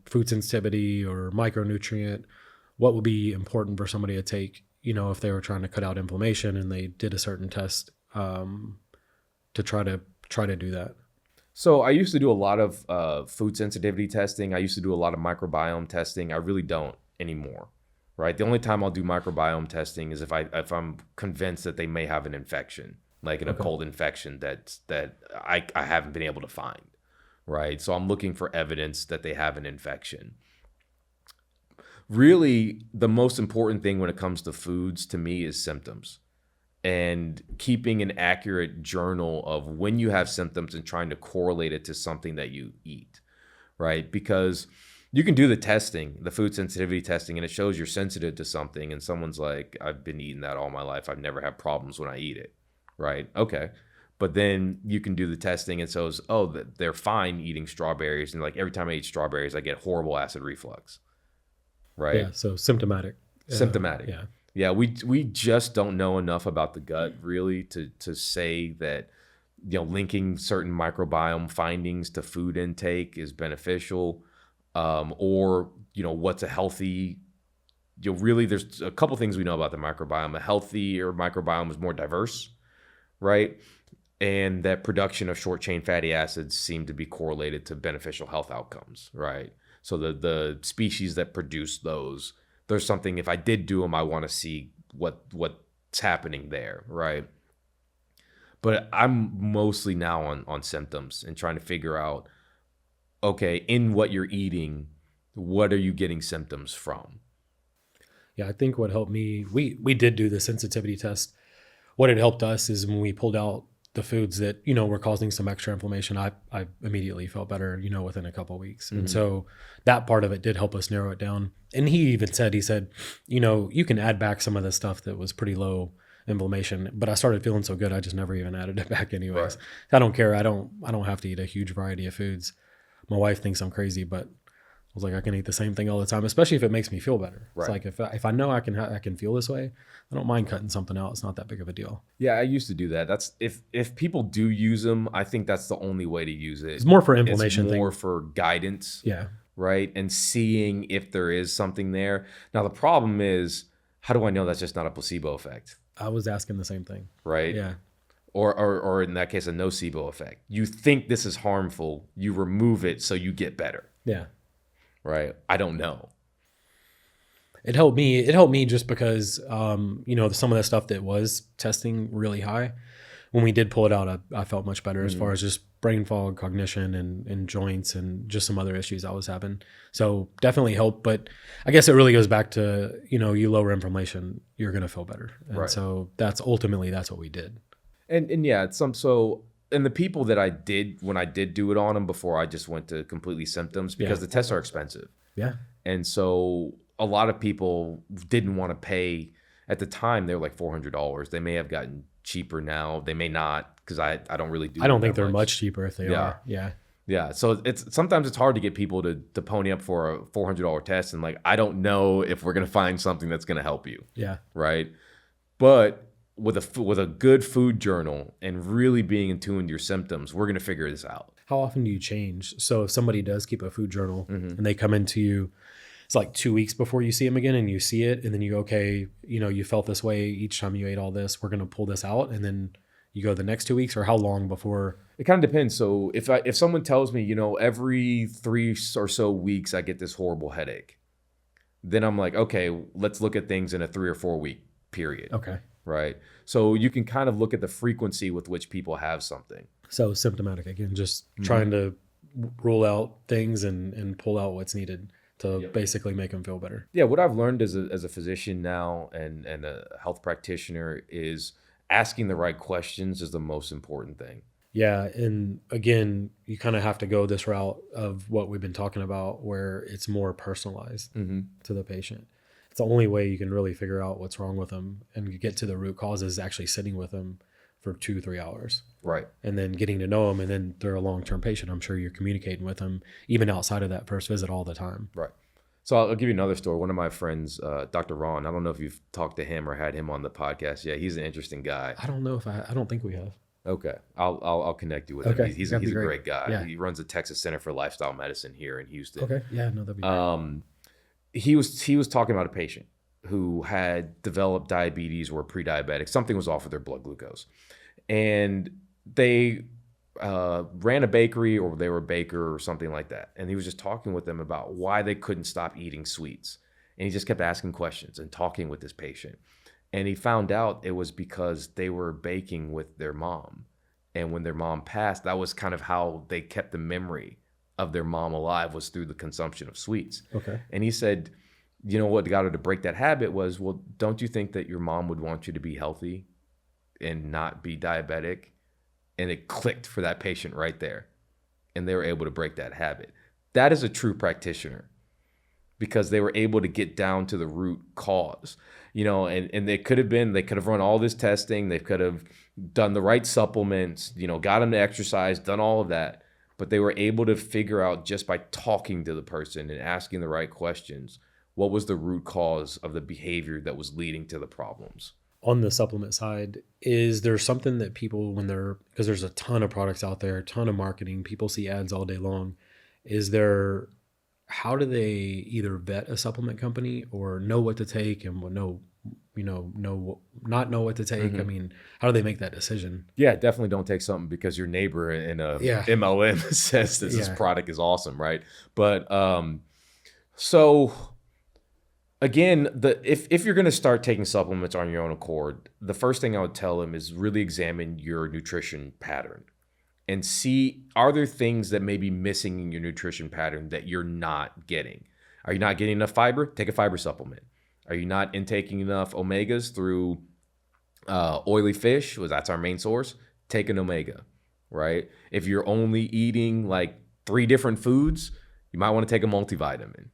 [SPEAKER 2] food sensitivity or micronutrient? What would be important for somebody to take, if they were trying to cut out inflammation and they did a certain test to try to do that?
[SPEAKER 3] So I used to do a lot of food sensitivity testing. I used to do a lot of microbiome testing. I really don't anymore, right? The only time I'll do microbiome testing is if I'm convinced that they may have an infection, like an occult infection that I haven't been able to find, right? So I'm looking for evidence that they have an infection. Really, the most important thing when it comes to foods to me is symptoms. And keeping an accurate journal of when you have symptoms and trying to correlate it to something that you eat, right? Because you can do the testing, the food sensitivity testing, and it shows you're sensitive to something. And someone's like, I've been eating that all my life. I've never had problems when I eat it, right? Okay. But then you can do the testing and so they're fine eating strawberries. And like every time I eat strawberries, I get horrible acid reflux, right?
[SPEAKER 2] Yeah, so symptomatic.
[SPEAKER 3] Symptomatic.
[SPEAKER 2] Yeah.
[SPEAKER 3] Yeah, we just don't know enough about the gut really to say that linking certain microbiome findings to food intake is beneficial, or what's a healthy. Really, there's a couple things we know about the microbiome. A healthier microbiome is more diverse, right? And that production of short chain fatty acids seem to be correlated to beneficial health outcomes, right? So the species that produce those. There's something, if I did do them, I want to see what's happening there, right? But I'm mostly now on symptoms and trying to figure out, okay, in what you're eating, what are you getting symptoms from?
[SPEAKER 2] Yeah, I think what helped me, we did do the sensitivity test. What had helped us is when we pulled out the foods that, were causing some extra inflammation, I immediately felt better, within a couple of weeks. And so that part of it did help us narrow it down. And he said, you can add back some of the stuff that was pretty low inflammation. But I started feeling so good, I just never even added it back anyways.
[SPEAKER 3] Right.
[SPEAKER 2] I don't care. I don't have to eat a huge variety of foods. My wife thinks I'm crazy, but I was like, I can eat the same thing all the time, especially if it makes me feel better.
[SPEAKER 3] Right.
[SPEAKER 2] It's like if I know I can feel this way, I don't mind cutting something out. It's not that big of a deal.
[SPEAKER 3] Yeah, I used to do that. That's if people do use them, I think that's the only way to use it.
[SPEAKER 2] It's more for inflammation.
[SPEAKER 3] It's more for guidance.
[SPEAKER 2] Yeah.
[SPEAKER 3] Right. And seeing if there is something there. Now the problem is, how do I know that's just not a placebo effect?
[SPEAKER 2] I was asking the same thing.
[SPEAKER 3] Right.
[SPEAKER 2] Yeah.
[SPEAKER 3] Or in that case, a nocebo effect. You think this is harmful, you remove it so you get better.
[SPEAKER 2] Yeah.
[SPEAKER 3] Right. I don't know.
[SPEAKER 2] It helped me just because, some of the stuff that was testing really high, when we did pull it out, I felt much better as far as just brain fog, cognition, and joints, and just some other issues I was having. So definitely helped. But I guess it really goes back to, you lower inflammation, you're going to feel better. And
[SPEAKER 3] Right.
[SPEAKER 2] so that's what we did.
[SPEAKER 3] And yeah, and the people that I did, when I did do it on them before I just went to completely symptoms, because the tests are expensive.
[SPEAKER 2] Yeah.
[SPEAKER 3] And so a lot of people didn't want to pay. At the time, they were like $400. They may have gotten cheaper now. They may not, because I don't really do.
[SPEAKER 2] I don't think they're much cheaper if they are. Yeah.
[SPEAKER 3] Yeah. So sometimes it's hard to get people to pony up for a $400 test. And like, I don't know if we're going to find something that's going to help you.
[SPEAKER 2] Yeah.
[SPEAKER 3] Right. But with a good food journal and really being in tune to your symptoms, we're going to figure this out.
[SPEAKER 2] How often do you change? So if somebody does keep a food journal and they come into you, it's like 2 weeks before you see them again, and you see it, and then you go, okay, you felt this way each time you ate all this, we're going to pull this out. And then you go the next 2 weeks, or how long before?
[SPEAKER 3] It kind of depends. So if someone tells me, every 3 or so weeks I get this horrible headache, then I'm like, okay, let's look at things in a 3 or 4 week period.
[SPEAKER 2] Okay.
[SPEAKER 3] Right. So you can kind of look at the frequency with which people have something.
[SPEAKER 2] So symptomatic again, just trying to rule out things and pull out what's needed to basically make them feel better.
[SPEAKER 3] Yeah. What I've learned as a physician now and a health practitioner is asking the right questions is the most important thing.
[SPEAKER 2] Yeah. And again, you kind of have to go this route of what we've been talking about, where it's more personalized to the patient. It's the only way you can really figure out what's wrong with them and get to the root cause is actually sitting with them for 2-3 hours.
[SPEAKER 3] Right.
[SPEAKER 2] And then getting to know them. And then they're a long-term patient. I'm sure you're communicating with them even outside of that first visit all the time.
[SPEAKER 3] Right. So I'll give you another story. One of my friends, Dr. Ron, I don't know if you've talked to him or had him on the podcast. Yeah, he's an interesting guy.
[SPEAKER 2] I don't know if I don't think we have.
[SPEAKER 3] Okay. I'll connect you with him. He's a great guy. Yeah. He runs the Texas Center for Lifestyle Medicine here in Houston.
[SPEAKER 2] Okay. Yeah, no, that'd be great.
[SPEAKER 3] He was talking about a patient who had developed diabetes or pre-diabetic. Something was off with their blood glucose. And they ran a bakery, or they were a baker or something like that. And he was just talking with them about why they couldn't stop eating sweets. And he just kept asking questions and talking with this patient. And he found out it was because they were baking with their mom. And when their mom passed, that was kind of how they kept the memory of their mom alive, was through the consumption of sweets.
[SPEAKER 2] Okay.
[SPEAKER 3] And he said, what got her to break that habit was, well, don't you think that your mom would want you to be healthy and not be diabetic? And it clicked for that patient right there. And they were able to break that habit. That is a true practitioner, because they were able to get down to the root cause, and they could have run all this testing. They could have done the right supplements, got them to exercise, done all of that. But they were able to figure out, just by talking to the person and asking the right questions, what was the root cause of the behavior that was leading to the problems.
[SPEAKER 2] On the supplement side, is there something that people, because there's a ton of products out there, a ton of marketing, people see ads all day long. How do they either vet a supplement company or know what to take and not know what to take? I mean, how do they make that decision?
[SPEAKER 3] Yeah, definitely don't take something because your neighbor in a MLM says this product is awesome, right? But so again, if you're going to start taking supplements on your own accord, the first thing I would tell them is really examine your nutrition pattern and see, are there things that may be missing in your nutrition pattern that you're not getting? Are you not getting enough fiber? Take a fiber supplement. Are you not intaking enough omegas through oily fish? Well, that's our main source. Take an omega, right? If you're only eating like 3 different foods, you might want to take a multivitamin,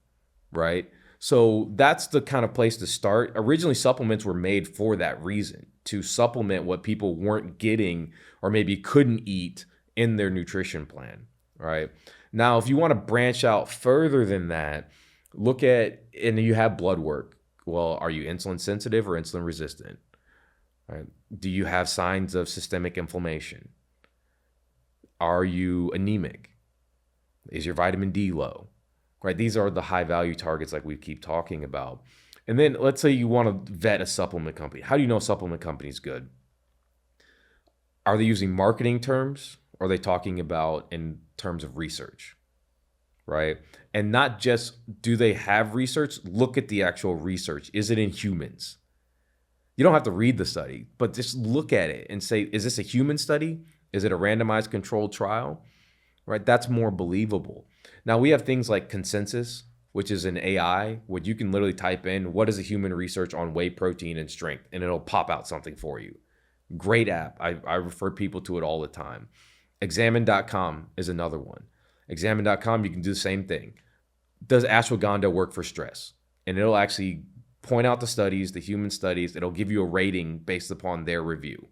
[SPEAKER 3] right? So that's the kind of place to start. Originally, supplements were made for that reason, to supplement what people weren't getting or maybe couldn't eat in their nutrition plan, right? Now, if you want to branch out further than that, look at, and you have blood work. Well, are you insulin sensitive or insulin resistant? Right? Do you have signs of systemic inflammation? Are you anemic? Is your vitamin D low? Right? These are the high value targets like we keep talking about. And then let's say you want to vet a supplement company. How do you know a supplement company is good? Are they using marketing terms? Or are they talking about in terms of research? Right? And not just do they have research, look at the actual research. Is it in humans? You don't have to read the study, but just look at it and say, is this a human study? Is it a randomized controlled trial? Right? That's more believable. Now we have things like Consensus, which is an AI, where you can literally type in what is the human research on whey protein and strength, and it'll pop out something for you. Great app. I refer people to it all the time. Examine.com is another one. Examine.com, you can do the same thing. Does ashwagandha work for stress? And it'll actually point out the studies, the human studies. It'll give you a rating based upon their review.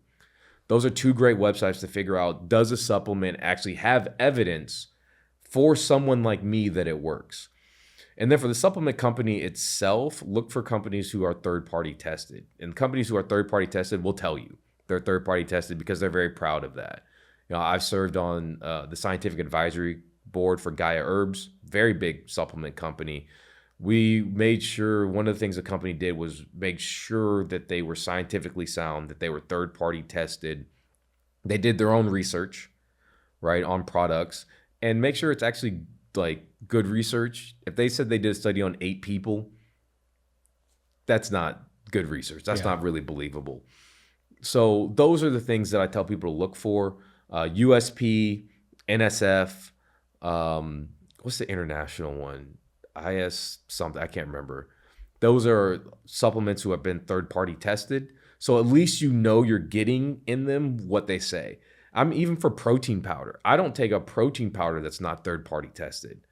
[SPEAKER 3] Those are two great websites to figure out, does a supplement actually have evidence for someone like me that it works? And then for the supplement company itself, look for companies who are third-party tested. And companies who are third-party tested will tell you they're third-party tested because they're very proud of that. You know, I've served on the scientific advisory board for Gaia Herbs, very big supplement company. We made sure, one of the things the company did was make sure that they were scientifically sound, that they were third-party tested. They did their own research, right, on products, and make sure it's actually like good research. If they said they did a study on 8 people, that's not good research. That's not really believable. So those are the things that I tell people to look for. USP, NSF, what's the international one? IS something, I can't remember. Those are supplements who have been third-party tested. So at least you know you're getting in them what they say. I'm even for protein powder. I don't take a protein powder that's not third-party tested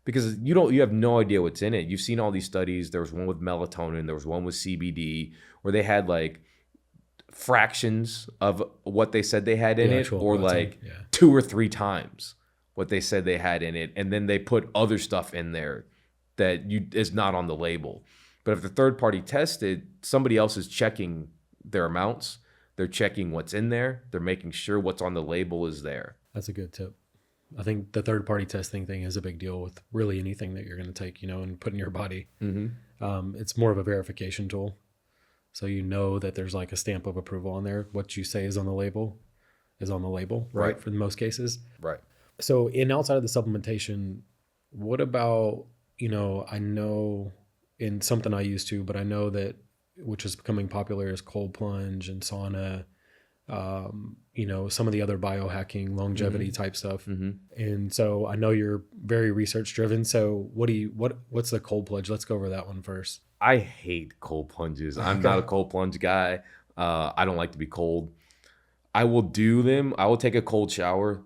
[SPEAKER 3] because you have no idea what's in it. You've seen all these studies. There was one with melatonin. There was one with CBD where they had like fractions of what they said they had in it, or like 2 or 3 times what they said they had in it. And then they put other stuff in there that is not on the label. But if the third party tested, somebody else is checking their amounts. They're checking what's in there. They're making sure what's on the label is there.
[SPEAKER 2] That's a good tip. I think the third party testing thing is a big deal with really anything that you're going to take, and put in your body. Mm-hmm. It's more of a verification tool. So you know that there's like a stamp of approval on there. What you say is on the label is on the label, right? For most cases. Right. So outside of the supplementation, what about, I know in something I used to, but I know that which is becoming popular is cold plunge and sauna, some of the other biohacking, longevity type stuff. Mm-hmm. And so I know you're very research driven. So what's the cold plunge? Let's go over that one first.
[SPEAKER 3] I hate cold plunges. I'm not a cold plunge guy. I don't like to be cold. I will do them. I will take a cold shower.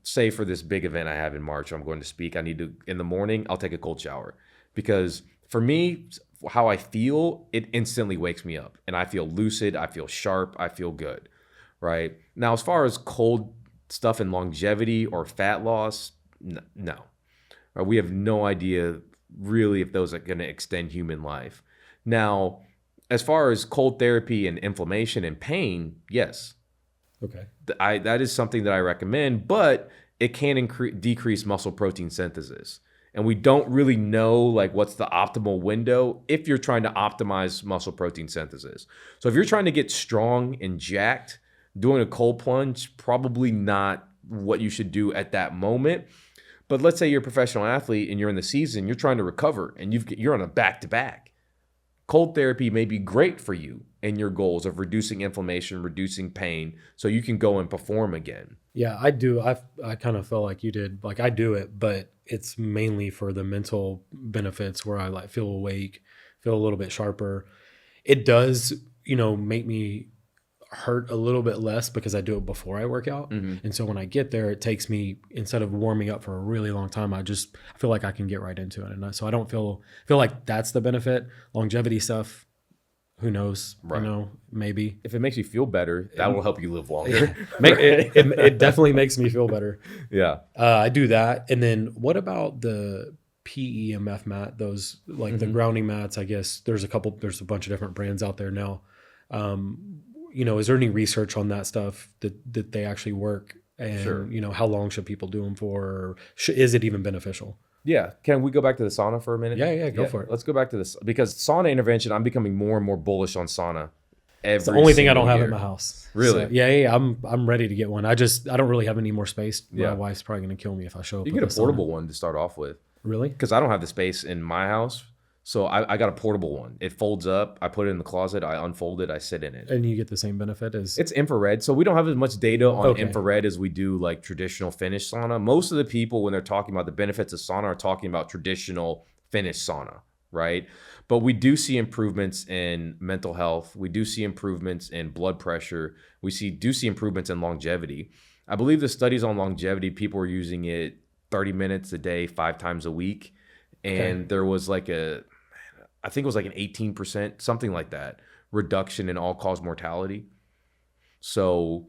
[SPEAKER 3] Say for this big event I have in March, I'm going to speak. I need to, in the morning, I'll take a cold shower because for me, how I feel, it instantly wakes me up and I feel lucid. I feel sharp. I feel good. Right now, as far as cold stuff and longevity or fat loss, no. We have no idea really if those are going to extend human life. Now, as far as cold therapy and inflammation and pain, yes. Okay. That is something that I recommend, but it can decrease muscle protein synthesis. And we don't really know what's the optimal window if you're trying to optimize muscle protein synthesis. So if you're trying to get strong and jacked, doing a cold plunge, probably not what you should do at that moment. But let's say you're a professional athlete and you're in the season, you're trying to recover and you're on a back-to-back. Cold therapy may be great for you and your goals of reducing inflammation, reducing pain, so you can go and perform again.
[SPEAKER 2] Yeah, I do. I kind of feel like you did. I do it, but it's mainly for the mental benefits where I feel awake, feel a little bit sharper. It does, make me hurt a little bit less because I do it before I work out. Mm-hmm. And so when I get there, it takes me, instead of warming up for a really long time, I feel like I can get right into it. And so I don't feel like that's the benefit. Longevity stuff, Who knows?
[SPEAKER 3] Right.
[SPEAKER 2] You know, maybe.
[SPEAKER 3] If it makes you feel better, that will help you live longer.
[SPEAKER 2] It definitely makes me feel better.
[SPEAKER 3] Yeah.
[SPEAKER 2] I do that. And then what about the PEMF mat? Those like the grounding mats, I guess there's a bunch of different brands out there now. You know, is there any research on that stuff that they actually work? And,
[SPEAKER 3] Sure.
[SPEAKER 2] you know, how long should people do them for? Or is it even beneficial?
[SPEAKER 3] Yeah. Can we go back to the sauna for a minute?
[SPEAKER 2] Yeah, go for it.
[SPEAKER 3] Let's go back to this because sauna intervention, I'm becoming more and more bullish on sauna.
[SPEAKER 2] It's the only thing I don't have
[SPEAKER 3] year.
[SPEAKER 2] at my house.
[SPEAKER 3] Really?
[SPEAKER 2] So, yeah. I'm ready to get one. I don't really have any more space.
[SPEAKER 3] Yeah.
[SPEAKER 2] My wife's probably going to kill me if I show up.
[SPEAKER 3] You
[SPEAKER 2] with
[SPEAKER 3] get a
[SPEAKER 2] sauna.
[SPEAKER 3] portable one to start off with
[SPEAKER 2] Really?
[SPEAKER 3] because I don't have the space in my house. So I got a portable one. It folds up. I put it in the closet. I unfold it. I sit in it.
[SPEAKER 2] And you get the same benefit as
[SPEAKER 3] It's infrared. So we don't have as much data on
[SPEAKER 2] Okay.
[SPEAKER 3] infrared as we do like traditional Finnish sauna. Most of the people, when they're talking about the benefits of sauna, are talking about traditional Finnish sauna, right? But we do see improvements in mental health. We do see improvements in blood pressure. We do see improvements in longevity. I believe the studies on longevity, people were using it 30 minutes a day, 5 times a week. And there was like I think it was like an 18%, something like that, reduction in all-cause mortality. So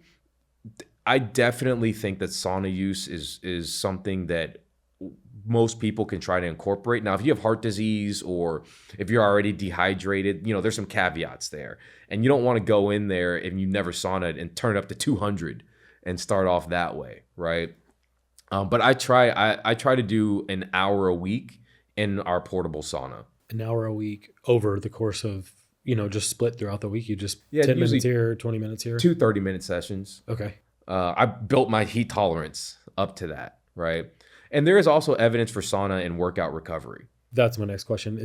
[SPEAKER 3] I definitely think that sauna use is something that most people can try to incorporate. Now, if you have heart disease or if you're already dehydrated, you know, there's some caveats there. And you don't want to go in there if you've never saunaed and turn it up to 200 and start off that way, right? But I try to do an hour a week in our portable sauna.
[SPEAKER 2] an hour a week over the course of, you know, just split throughout the week. You just 10
[SPEAKER 3] usually
[SPEAKER 2] minutes here, 20 minutes here.
[SPEAKER 3] 2 30-minute sessions.
[SPEAKER 2] Okay.
[SPEAKER 3] I built my heat tolerance up to that, right? And there is also evidence for sauna and workout recovery.
[SPEAKER 2] That's my next question.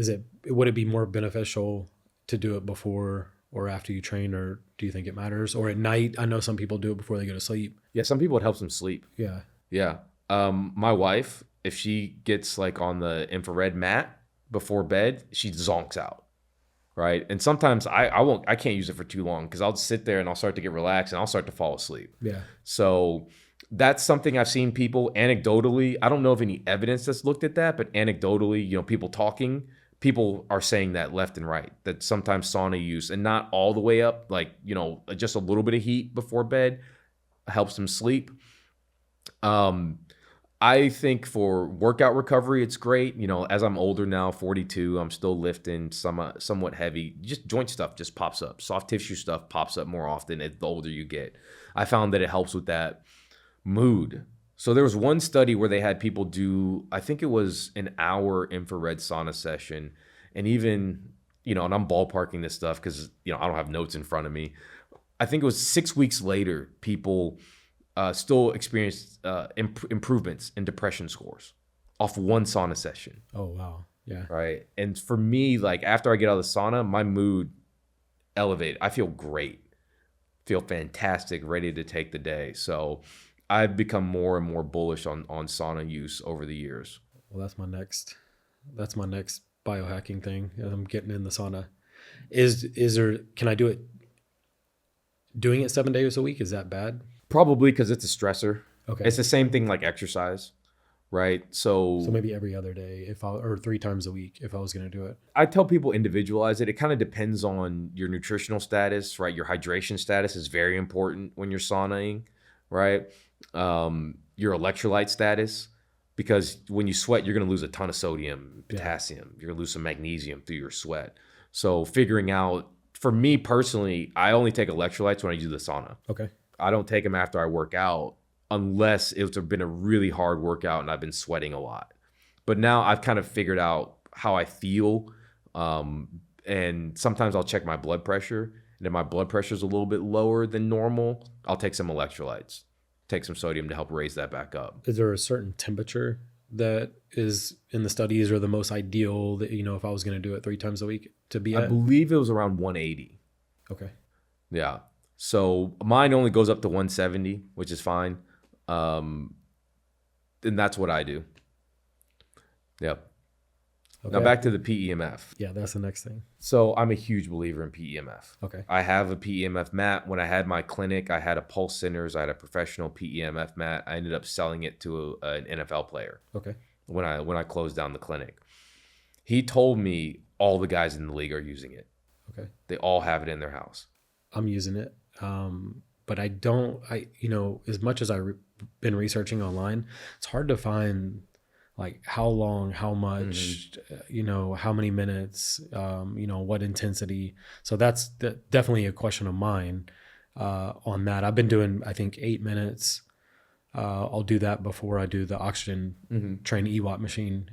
[SPEAKER 2] Would it be more beneficial to do it before or after you train, or do you think it matters? Or at night? I know some people do it before they go to sleep.
[SPEAKER 3] Yeah, some people it helps them sleep.
[SPEAKER 2] Yeah.
[SPEAKER 3] Yeah. My wife, if she gets like on the infrared mat before bed, she zonks out. Right. And sometimes I can't use it for too long because I'll sit there and I'll start to get relaxed and I'll start to fall asleep.
[SPEAKER 2] Yeah.
[SPEAKER 3] So that's something I've seen people anecdotally. I don't know of any evidence that's looked at that, but anecdotally, you know, people are saying that left and right, that sometimes sauna use, and not all the way up, like, you know, just a little bit of heat before bed helps them sleep. I think for workout recovery, it's great. You know, as I'm older now, 42, I'm still lifting somewhat heavy. Just joint stuff just pops up. Soft tissue stuff pops up more often the older you get. I found that it helps with that mood. So there was one study where they had people do, I think it was an hour infrared sauna session. And even, you know, and I'm ballparking this stuff because, you know, I don't have notes in front of me. I think it was 6 weeks later, people still experienced improvements in depression scores off one sauna session.
[SPEAKER 2] Oh, wow. Yeah.
[SPEAKER 3] Right. And for me, like after I get out of the sauna, my mood elevated. I feel great, feel fantastic, ready to take the day. So I've become more and more bullish on sauna use over the years.
[SPEAKER 2] Well, that's my next biohacking thing. I'm getting in the sauna. Can I do it? Doing it 7 days a week, is that bad?
[SPEAKER 3] Probably because it's a stressor.
[SPEAKER 2] Okay.
[SPEAKER 3] It's the same thing like exercise, right? So
[SPEAKER 2] maybe every other day or 3 times a week if I was going to do it.
[SPEAKER 3] I tell people individualize it. It kind of depends on your nutritional status, right? Your hydration status is very important when you're saunaing, right? Your electrolyte status, because when you sweat, you're going to lose a ton of sodium, potassium. You're going to lose some magnesium through your sweat. So figuring out, for me personally, I only take electrolytes when I do the sauna.
[SPEAKER 2] Okay.
[SPEAKER 3] I don't take them after I work out unless it's been a really hard workout and I've been sweating a lot. But now I've kind of figured out how I feel. And sometimes I'll check my blood pressure. And if my blood pressure is a little bit lower than normal, I'll take some electrolytes, take some sodium to help raise that back up.
[SPEAKER 2] Is there a certain temperature that is in the studies or the most ideal that, you know, if I was going to do it 3 times a week to be
[SPEAKER 3] I
[SPEAKER 2] at?
[SPEAKER 3] believe it was around 180.
[SPEAKER 2] Okay.
[SPEAKER 3] Yeah. So mine only goes up to 170, which is fine. And that's what I do. Yep.
[SPEAKER 2] Okay.
[SPEAKER 3] Now back to the PEMF.
[SPEAKER 2] Yeah, that's the next thing.
[SPEAKER 3] So I'm a huge believer in PEMF.
[SPEAKER 2] Okay.
[SPEAKER 3] I have a PEMF mat. When I had my clinic, I had a Pulse Centers. I had a professional PEMF mat. I ended up selling it to an NFL player.
[SPEAKER 2] Okay.
[SPEAKER 3] When I closed down the clinic. He told me all the guys in the league are using it.
[SPEAKER 2] Okay.
[SPEAKER 3] They all have it in their house.
[SPEAKER 2] I'm using it. But as much as I've been researching online, it's hard to find like how long, how much, how many minutes, what intensity. So that's definitely a question of mine on that. I've been doing, I think, 8 minutes. I'll do that before I do the oxygen train EWAT machine.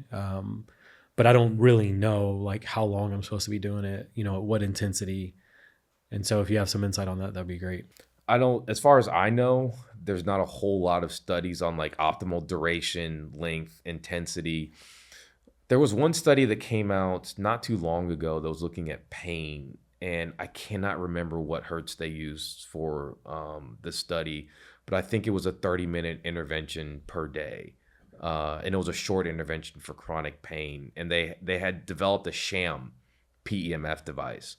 [SPEAKER 2] But I don't really know like how long I'm supposed to be doing it, at what intensity. And so if you have some insight on that, that'd be great.
[SPEAKER 3] As far as I know, there's not a whole lot of studies on like optimal duration, length, intensity. There was one study that came out not too long ago that was looking at pain, and I cannot remember what hertz they used for the study, but I think it was a 30-minute intervention per day. And it was a short intervention for chronic pain. And they had developed a sham PEMF device.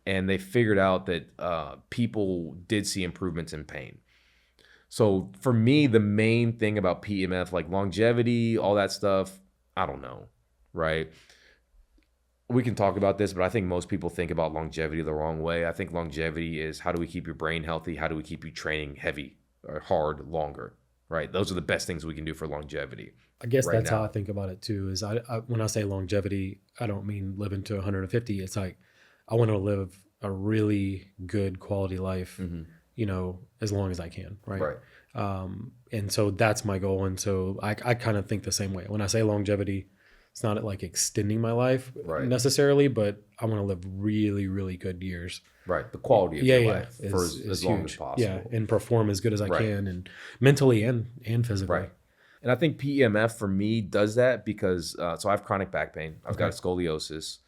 [SPEAKER 3] And they figured out that people did see improvements in pain. So for me, the main thing about PEMF, like longevity, all that stuff, I don't know, right? We can talk about this, but I think most people think about longevity the wrong way. I think longevity is how do we keep your brain healthy? How do we keep you training heavy or hard longer, right? Those are the best things we can do for longevity.
[SPEAKER 2] I guess
[SPEAKER 3] right
[SPEAKER 2] that's
[SPEAKER 3] now.
[SPEAKER 2] how I think about it too, is I when I say longevity, I don't mean living to 150. It's like, I want to live a really good quality life, as long as I can. Right. And so that's my goal. And so I kind of think the same way. When I say longevity, it's not like extending my life necessarily, but I want to live really, really good years.
[SPEAKER 3] Right. The quality of your life for
[SPEAKER 2] is
[SPEAKER 3] as long
[SPEAKER 2] huge.
[SPEAKER 3] as possible.
[SPEAKER 2] Yeah. And perform as good as I can, and mentally and physically.
[SPEAKER 3] Right. And I think PEMF for me does that because, so I have chronic back pain. I've got scoliosis.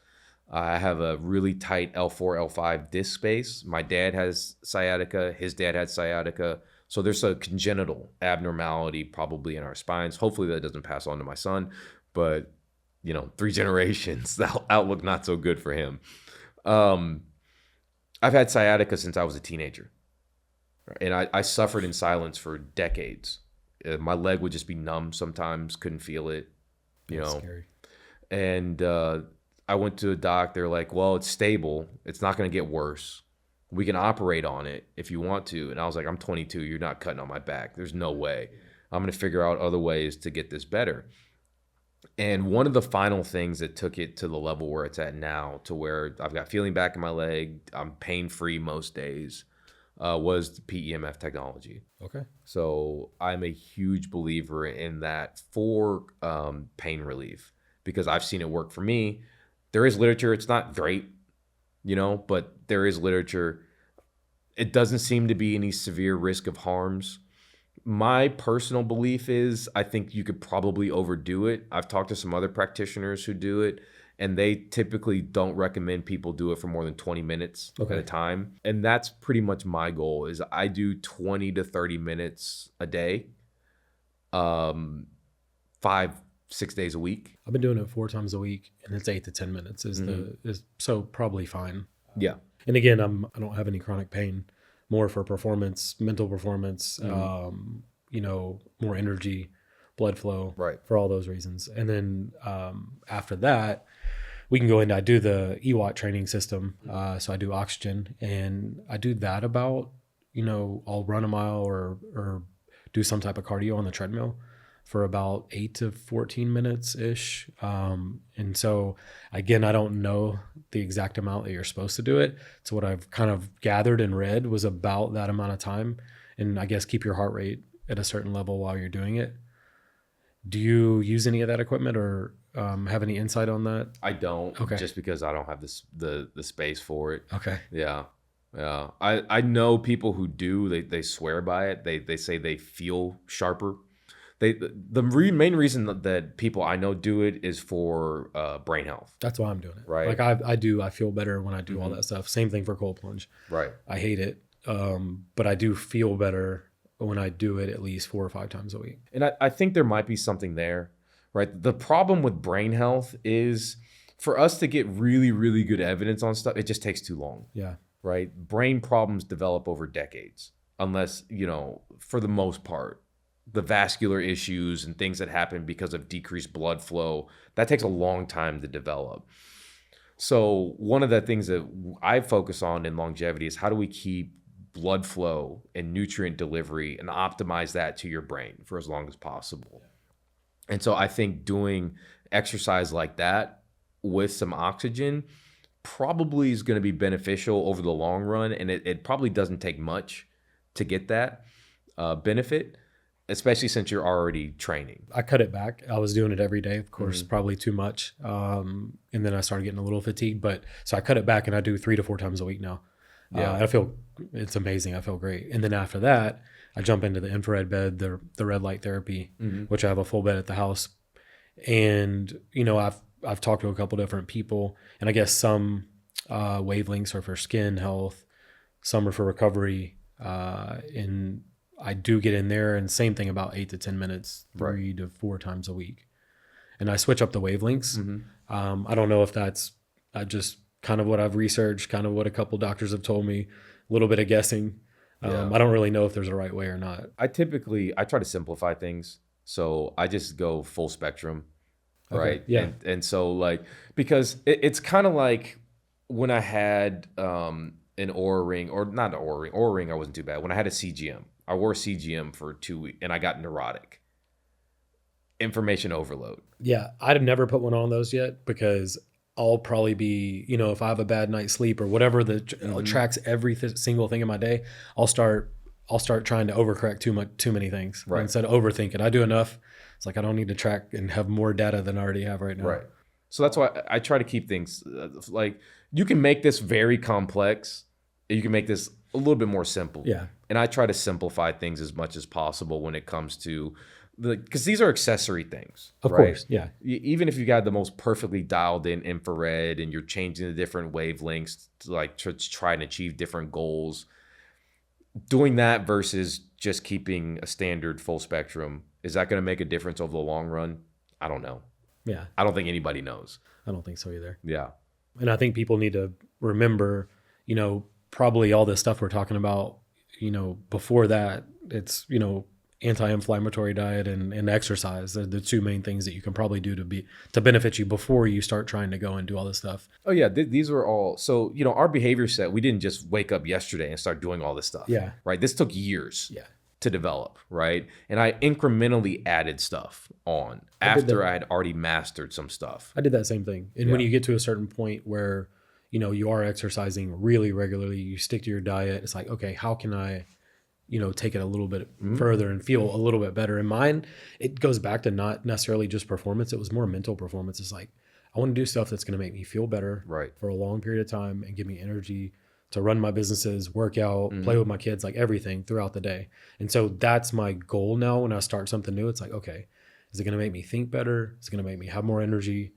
[SPEAKER 3] I have a really tight L4, L5 disc space. My dad has sciatica. His dad had sciatica. So there's a congenital abnormality probably in our spines. Hopefully that doesn't pass on to my son. But, 3 generations, the outlook not so good for him. I've had sciatica since I was a teenager. And I suffered in silence for decades. My leg would just be numb sometimes, couldn't feel it.
[SPEAKER 2] That's scary.
[SPEAKER 3] And I went to a doc. They're like, well, it's stable. It's not going to get worse. We can operate on it if you want to. And I was like, I'm 22. You're not cutting on my back. There's no way. I'm going to figure out other ways to get this better. And one of the final things that took it to the level where it's at now, to where I've got feeling back in my leg, I'm pain-free most days, was the PEMF technology.
[SPEAKER 2] Okay. So
[SPEAKER 3] I'm a huge believer in that for pain relief because I've seen it work for me. There is literature. It's not great, but there is literature. It doesn't seem to be any severe risk of harms. My personal belief is I think you could probably overdo it. I've talked to some other practitioners who do it, and they typically don't recommend people do it for more than 20 minutes at a time. And that's pretty much my goal is I do 20 to 30 minutes a day, 5-6 days a week.
[SPEAKER 2] I've been doing it 4 times a week, and it's 8 to 10 minutes is so probably fine.
[SPEAKER 3] Yeah.
[SPEAKER 2] And again, I don't have any chronic pain, more for performance, mental performance, more energy, blood flow, for all those reasons. And then after that, we can go into, I do the EWAT training system. So I do oxygen, and I do that about, I'll run a mile or do some type of cardio on the treadmill for about 8 to 14 minutes ish. And so again, I don't know the exact amount that you're supposed to do it. So what I've kind of gathered and read was about that amount of time, and I guess keep your heart rate at a certain level while you're doing it. Do you use any of that equipment or have any insight on that?
[SPEAKER 3] I don't, just because I don't have the space for it.
[SPEAKER 2] Okay.
[SPEAKER 3] Yeah. I know people who do, they swear by it. They say they feel sharper. The main reason that people I know do it is for brain health.
[SPEAKER 2] That's why I'm doing it.
[SPEAKER 3] Right.
[SPEAKER 2] Like I feel better when I do all that stuff. Same thing for cold plunge.
[SPEAKER 3] Right.
[SPEAKER 2] I hate it. But I do feel better when I do it at least 4 or 5 times a week.
[SPEAKER 3] And I think there might be something there, right? The problem with brain health is for us to get really, really good evidence on stuff, it just takes too long.
[SPEAKER 2] Yeah.
[SPEAKER 3] Right. Brain problems develop over decades, unless, for the most part, the vascular issues and things that happen because of decreased blood flow, that takes a long time to develop. So one of the things that I focus on in longevity is how do we keep blood flow and nutrient delivery and optimize that to your brain for as long as possible. And so I think doing exercise like that with some oxygen probably is going to be beneficial over the long run. And it probably doesn't take much to get that benefit, especially since you're already training.
[SPEAKER 2] I cut it back. I was doing it every day, of course, probably too much. And then I started getting a little fatigued, so I cut it back and I do 3 to 4 times a week now. Yeah, it's amazing. I feel great. And then after that, I jump into the infrared bed, the red light therapy, which I have a full bed at the house. And, I've talked to a couple different people, and I guess some wavelengths are for skin health, some are for recovery. And I do get in there, and same thing, about 8 to 10 minutes, 3 to 4 times a week. And I switch up the wavelengths. I don't know if that's just kind of what I've researched, kind of what a couple doctors have told me, a little bit of guessing. I don't really know if there's a right way or not.
[SPEAKER 3] I try to simplify things. So I just go full spectrum, right?
[SPEAKER 2] Yeah.
[SPEAKER 3] And so because it's kind of like when I had an Oura ring, or not an Oura ring. Oura ring, I wasn't too bad. When I had a CGM, I wore CGM for 2 weeks and I got neurotic. Information overload.
[SPEAKER 2] Yeah. I'd never put one on those yet because I'll probably be, if I have a bad night's sleep or whatever that tracks every single thing in my day, I'll start trying to overcorrect too many things instead of overthinking. I do enough. It's like I don't need to track and have more data than I already have right now.
[SPEAKER 3] Right. So that's why I try to keep things you can make this very complex. You can make this a little bit more simple.
[SPEAKER 2] Yeah.
[SPEAKER 3] And I try to simplify things as much as possible when it comes to because these are accessory things.
[SPEAKER 2] Of course. Yeah.
[SPEAKER 3] Even if you got the most perfectly dialed in infrared and you're changing the different wavelengths to try and achieve different goals, doing that versus just keeping a standard full spectrum, is that going to make a difference over the long run? I don't know.
[SPEAKER 2] Yeah.
[SPEAKER 3] I don't think anybody knows.
[SPEAKER 2] I don't think so either.
[SPEAKER 3] Yeah.
[SPEAKER 2] And I think people need to remember, probably all this stuff we're talking about, before that, it's, anti-inflammatory diet and exercise. They're the 2 main things that you can probably do to benefit you before you start trying to go and do all this stuff.
[SPEAKER 3] Oh yeah. These were all, so, our behavior set, we didn't just wake up yesterday and start doing all this stuff.
[SPEAKER 2] Yeah.
[SPEAKER 3] Right. This took years to develop. Right. And I incrementally added stuff on after I had already mastered some stuff.
[SPEAKER 2] I did that same thing. And when you get to a certain point where, you are exercising really regularly, you stick to your diet, it's like, okay, how can I, take it a little bit further and feel a little bit better. In mine, it goes back to not necessarily just performance. It was more mental performance. It's like, I want to do stuff that's going to make me feel better for a long period of time and give me energy to run my businesses, work out, play with my kids, like everything throughout the day. And so that's my goal now. When I start something new, it's like, okay, is it going to make me think better? Is it going to make me have more energy?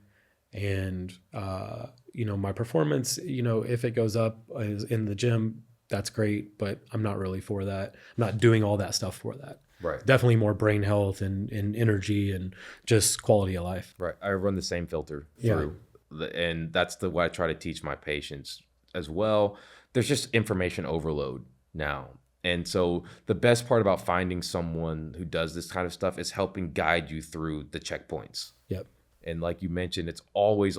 [SPEAKER 2] And, my performance, if it goes up in the gym, that's great, but I'm not really for that. I'm not doing all that stuff for that.
[SPEAKER 3] Right.
[SPEAKER 2] Definitely more brain health and energy and just quality of life.
[SPEAKER 3] Right. I run the same filter through. And that's what I try to teach my patients as well. There's just information overload now. And so the best part about finding someone who does this kind of stuff is helping guide you through the checkpoints.
[SPEAKER 2] Yep.
[SPEAKER 3] And like you mentioned, it's always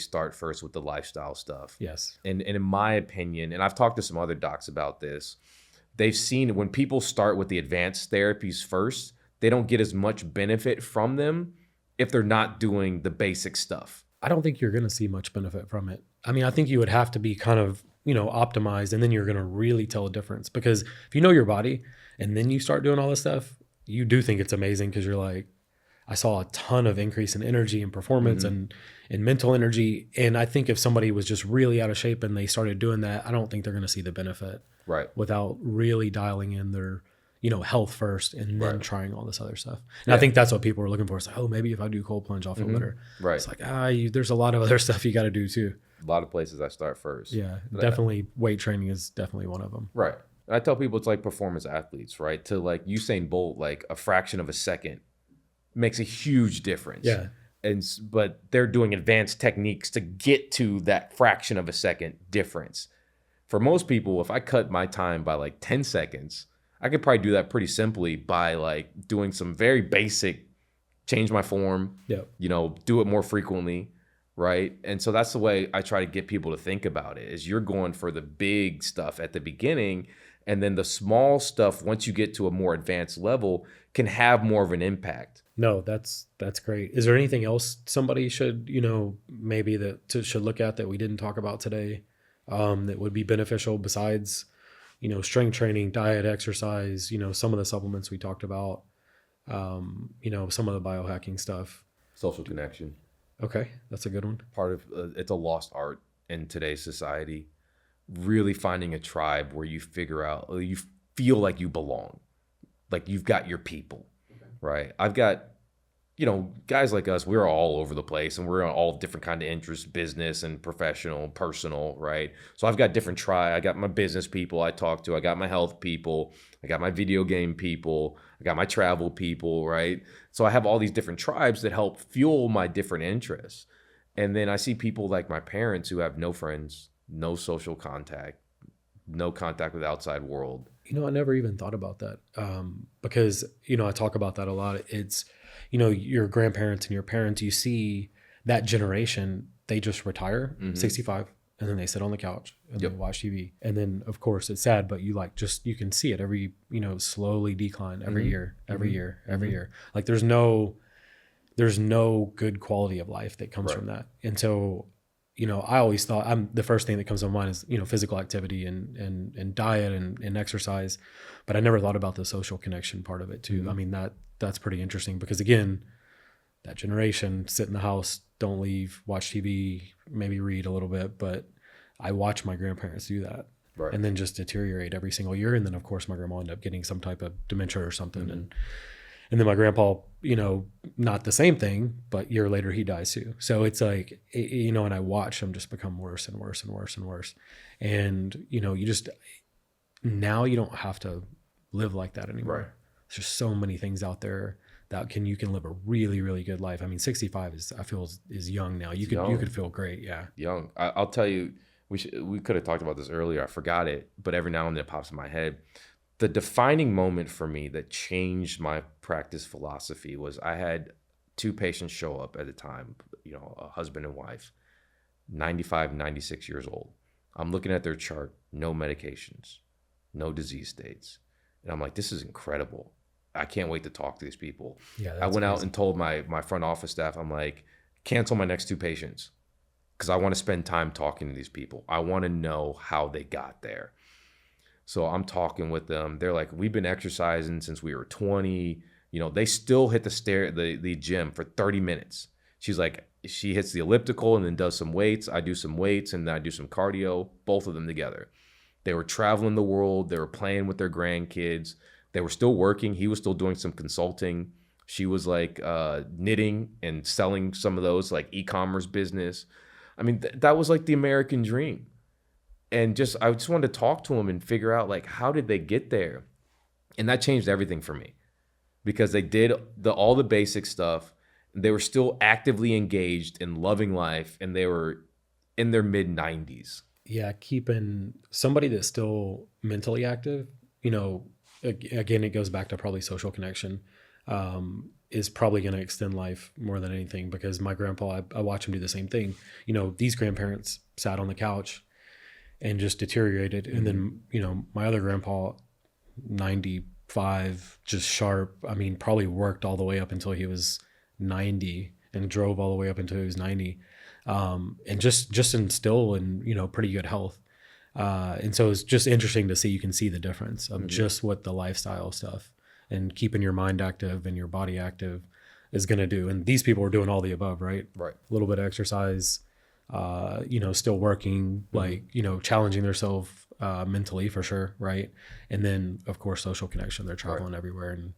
[SPEAKER 3] start first with the lifestyle stuff.
[SPEAKER 2] Yes.
[SPEAKER 3] And in my opinion, and I've talked to some other docs about this, they've seen when people start with the advanced therapies first, they don't get as much benefit from them if they're not doing the basic stuff.
[SPEAKER 2] I don't think you're going to see much benefit from it. I mean, I think you would have to be kind of, optimized, and then you're going to really tell a difference. Because if you know your body and then you start doing all this stuff, you do think it's amazing because you're like, I saw a ton of increase in energy and performance and mental energy. And I think if somebody was just really out of shape and they started doing that, I don't think they're going to see the benefit without really dialing in their, health first and then trying all this other stuff. And I think that's what people are looking for. It's like, oh, maybe if I do cold plunge, I'll feel better.
[SPEAKER 3] Right.
[SPEAKER 2] It's like, there's a lot of other stuff you got to do too.
[SPEAKER 3] A lot of places I start first.
[SPEAKER 2] Yeah, definitely weight training is definitely one of them.
[SPEAKER 3] Right. And I tell people it's like performance athletes, right? To like Usain Bolt, like a fraction of a second makes a huge difference.
[SPEAKER 2] Yeah.
[SPEAKER 3] But they're doing advanced techniques to get to that fraction of a second difference. For most people, if I cut my time by like 10 seconds, I could probably do that pretty simply by like doing some very basic, change my form, do it more frequently, right? And so that's the way I try to get people to think about it, is you're going for the big stuff at the beginning, and then the small stuff, once you get to a more advanced level, can have more of an impact.
[SPEAKER 2] No, that's great. Is there anything else somebody should, maybe should look at that we didn't talk about today, that would be beneficial besides, strength training, diet, exercise, some of the supplements we talked about, some of the biohacking stuff?
[SPEAKER 3] Social connection.
[SPEAKER 2] Okay, that's a good one.
[SPEAKER 3] Part of it's a lost art in today's society. Really finding a tribe where you feel like you belong, like you've got your people, right? I've got, guys like us, we're all over the place, and we're on all different kind of interests, business and professional, personal, right? So I've got different I got my business people I talk to, I got my health people, I got my video game people, I got my travel people, right? So I have all these different tribes that help fuel my different interests. And then I see people like my parents who have no friends, no social contact, no contact with the outside world.
[SPEAKER 2] I never even thought about that, because, I talk about that a lot. It's, your grandparents and your parents, you see that generation, they just retire 65, and then they sit on the couch and they watch TV. And then, of course, it's sad, but you can see it every, slowly decline every year, every year. Like there's no good quality of life that comes from that. And so, I always thought the first thing that comes to mind is, physical activity and diet and exercise, but I never thought about the social connection part of it too. I mean, that's pretty interesting, because again, that generation sit in the house, don't leave, watch TV, maybe read a little bit, but I watched my grandparents do that. Right. And then just deteriorate every single year. And then of course my grandma ended up getting some type of dementia or something. And then my grandpa, not the same thing, but a year later he dies too. So it's like, and I watch him just become worse and worse and worse and worse. And, now you don't have to live like that anymore. Right. There's just so many things out there that you can live a really, really good life. I mean, 65 is young now. You could feel great. Yeah.
[SPEAKER 3] Young. I'll tell you, we could have talked about this earlier. I forgot it, but every now and then it pops in my head. The defining moment for me that changed my practice philosophy was I had 2 patients show up at the time, a husband and wife, 95, 96 years old. I'm looking at their chart, no medications, no disease states. And I'm like, this is incredible. I can't wait to talk to these people. Yeah, I went out and told my front office staff, I'm like, cancel my next 2 patients, because I want to spend time talking to these people. I want to know how they got there. So I'm talking with them. They're like, we've been exercising since we were 20. They still hit the gym for 30 minutes. She's like, she hits the elliptical and then does some weights. I do some weights and then I do some cardio, both of them together. They were traveling the world. They were playing with their grandkids. They were still working. He was still doing some consulting. She was like knitting and selling some of those, like e-commerce business. I mean, that was like the American dream. And I just wanted to talk to them and figure out, like, how did they get there? And that changed everything for me, because they did all the basic stuff. They were still actively engaged in loving life, and they were in their mid-90s.
[SPEAKER 2] Yeah, keeping somebody that's still mentally active, again, it goes back to probably social connection, is probably going to extend life more than anything, because my grandpa, I watch him do the same thing. These grandparents sat on the couch and just deteriorated. And then, my other grandpa, 95, just sharp. I mean, probably worked all the way up until he was 90 and drove all the way up until he was 90. And just still in, pretty good health. And so it's just interesting to see, you can see the difference of just what the lifestyle stuff and keeping your mind active and your body active is going to do. And these people are doing all the above, right? Right. A little bit of exercise, still working, like, challenging themselves mentally for sure. Right. And then of course, social connection, they're traveling everywhere and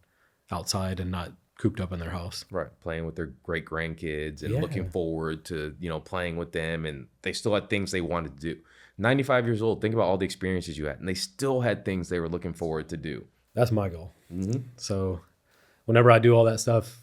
[SPEAKER 2] outside and not cooped up in their house. Right.
[SPEAKER 3] Playing with their great grandkids and looking forward to, playing with them. And they still had things they wanted to do. 95 years old. Think about all the experiences you had, and they still had things they were looking forward to do.
[SPEAKER 2] That's my goal. So whenever I do all that stuff,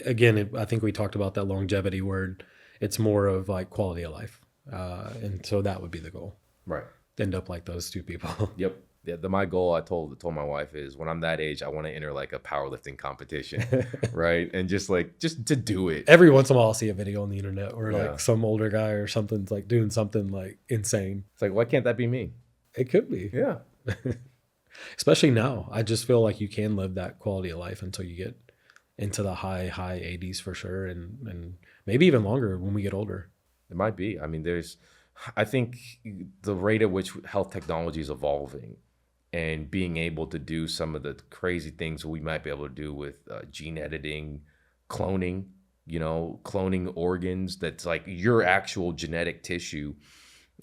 [SPEAKER 2] again, I think we talked about that longevity word. It's more of like quality of life. And so that would be the goal.
[SPEAKER 3] Right.
[SPEAKER 2] End up like those 2 people.
[SPEAKER 3] Yep. Yeah, my goal, I told my wife, is when I'm that age, I want to enter like a powerlifting competition, right? And just to do it.
[SPEAKER 2] Every once in a while, I'll see a video on the internet where
[SPEAKER 3] Yeah.
[SPEAKER 2] like some older guy or something's like doing something like insane.
[SPEAKER 3] It's like, why can't that be me?
[SPEAKER 2] It could be.
[SPEAKER 3] Yeah.
[SPEAKER 2] Especially now. I just feel like you can live that quality of life until you get into the high 80s for sure. And maybe even longer when we get older.
[SPEAKER 3] It might be. I mean, I think the rate at which health technology is evolving and being able to do some of the crazy things we might be able to do with gene editing, cloning, cloning organs, that's like your actual genetic tissue.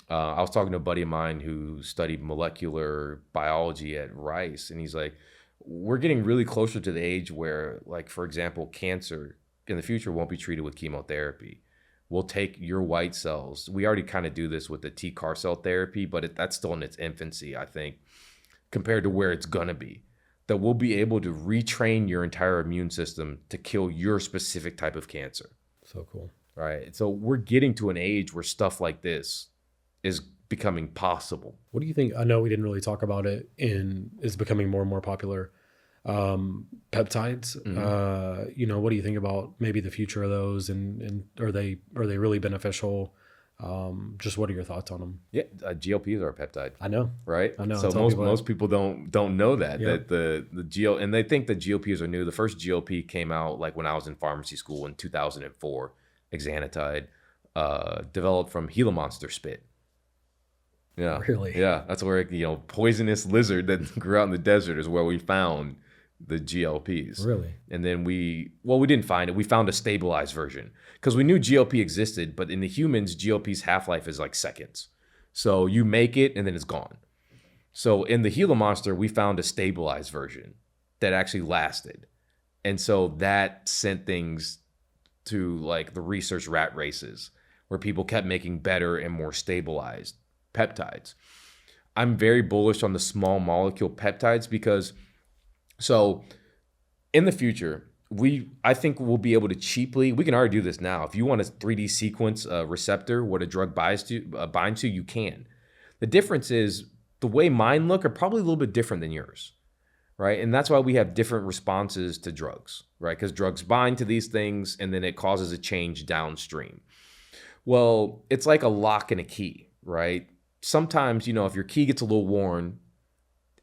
[SPEAKER 3] I was talking to a buddy of mine who studied molecular biology at Rice, and he's like, we're getting really closer to the age where, like, for example, cancer in the future won't be treated with chemotherapy. We'll take your white cells. We already kind of do this with the T-CAR cell therapy, but that's still in its infancy, I think, compared to where it's going to be. That we'll be able to retrain your entire immune system to kill your specific type of cancer.
[SPEAKER 2] So cool.
[SPEAKER 3] Right. So we're getting to an age where stuff like this is becoming possible.
[SPEAKER 2] What do you think? I know we didn't really talk about it is becoming more and more popular. Peptides, what do you think about maybe the future of those, and are they really beneficial? Just what are your thoughts on them?
[SPEAKER 3] Yeah, GLPs are a peptide.
[SPEAKER 2] I know,
[SPEAKER 3] right?
[SPEAKER 2] I know.
[SPEAKER 3] So most people don't know that
[SPEAKER 2] Yep.
[SPEAKER 3] that the and they think that GLPs are new. The first GLP came out like when I was in pharmacy school in 2004. Exanatide, developed from Gila monster spit. Yeah,
[SPEAKER 2] Really?
[SPEAKER 3] Yeah, that's where poisonous lizard that grew out in the desert is where we found the GLPs.
[SPEAKER 2] Really?
[SPEAKER 3] And then we didn't find it. We found a stabilized version because we knew GLP existed, but in the humans, GLP's half-life is like seconds. So you make it and then it's gone. So in the Gila monster, we found a stabilized version that actually lasted. And so that sent things to like the research rat races where people kept making better and more stabilized peptides. I'm very bullish on the small molecule peptides because in the future, I think we'll be able to cheaply, we can already do this now. If you want to 3D sequence a receptor, what a drug binds to, you can. The difference is the way mine look are probably a little bit different than yours, right? And that's why we have different responses to drugs, right? Because drugs bind to these things and then it causes a change downstream. Well, it's like a lock and a key, right? Sometimes, if your key gets a little worn,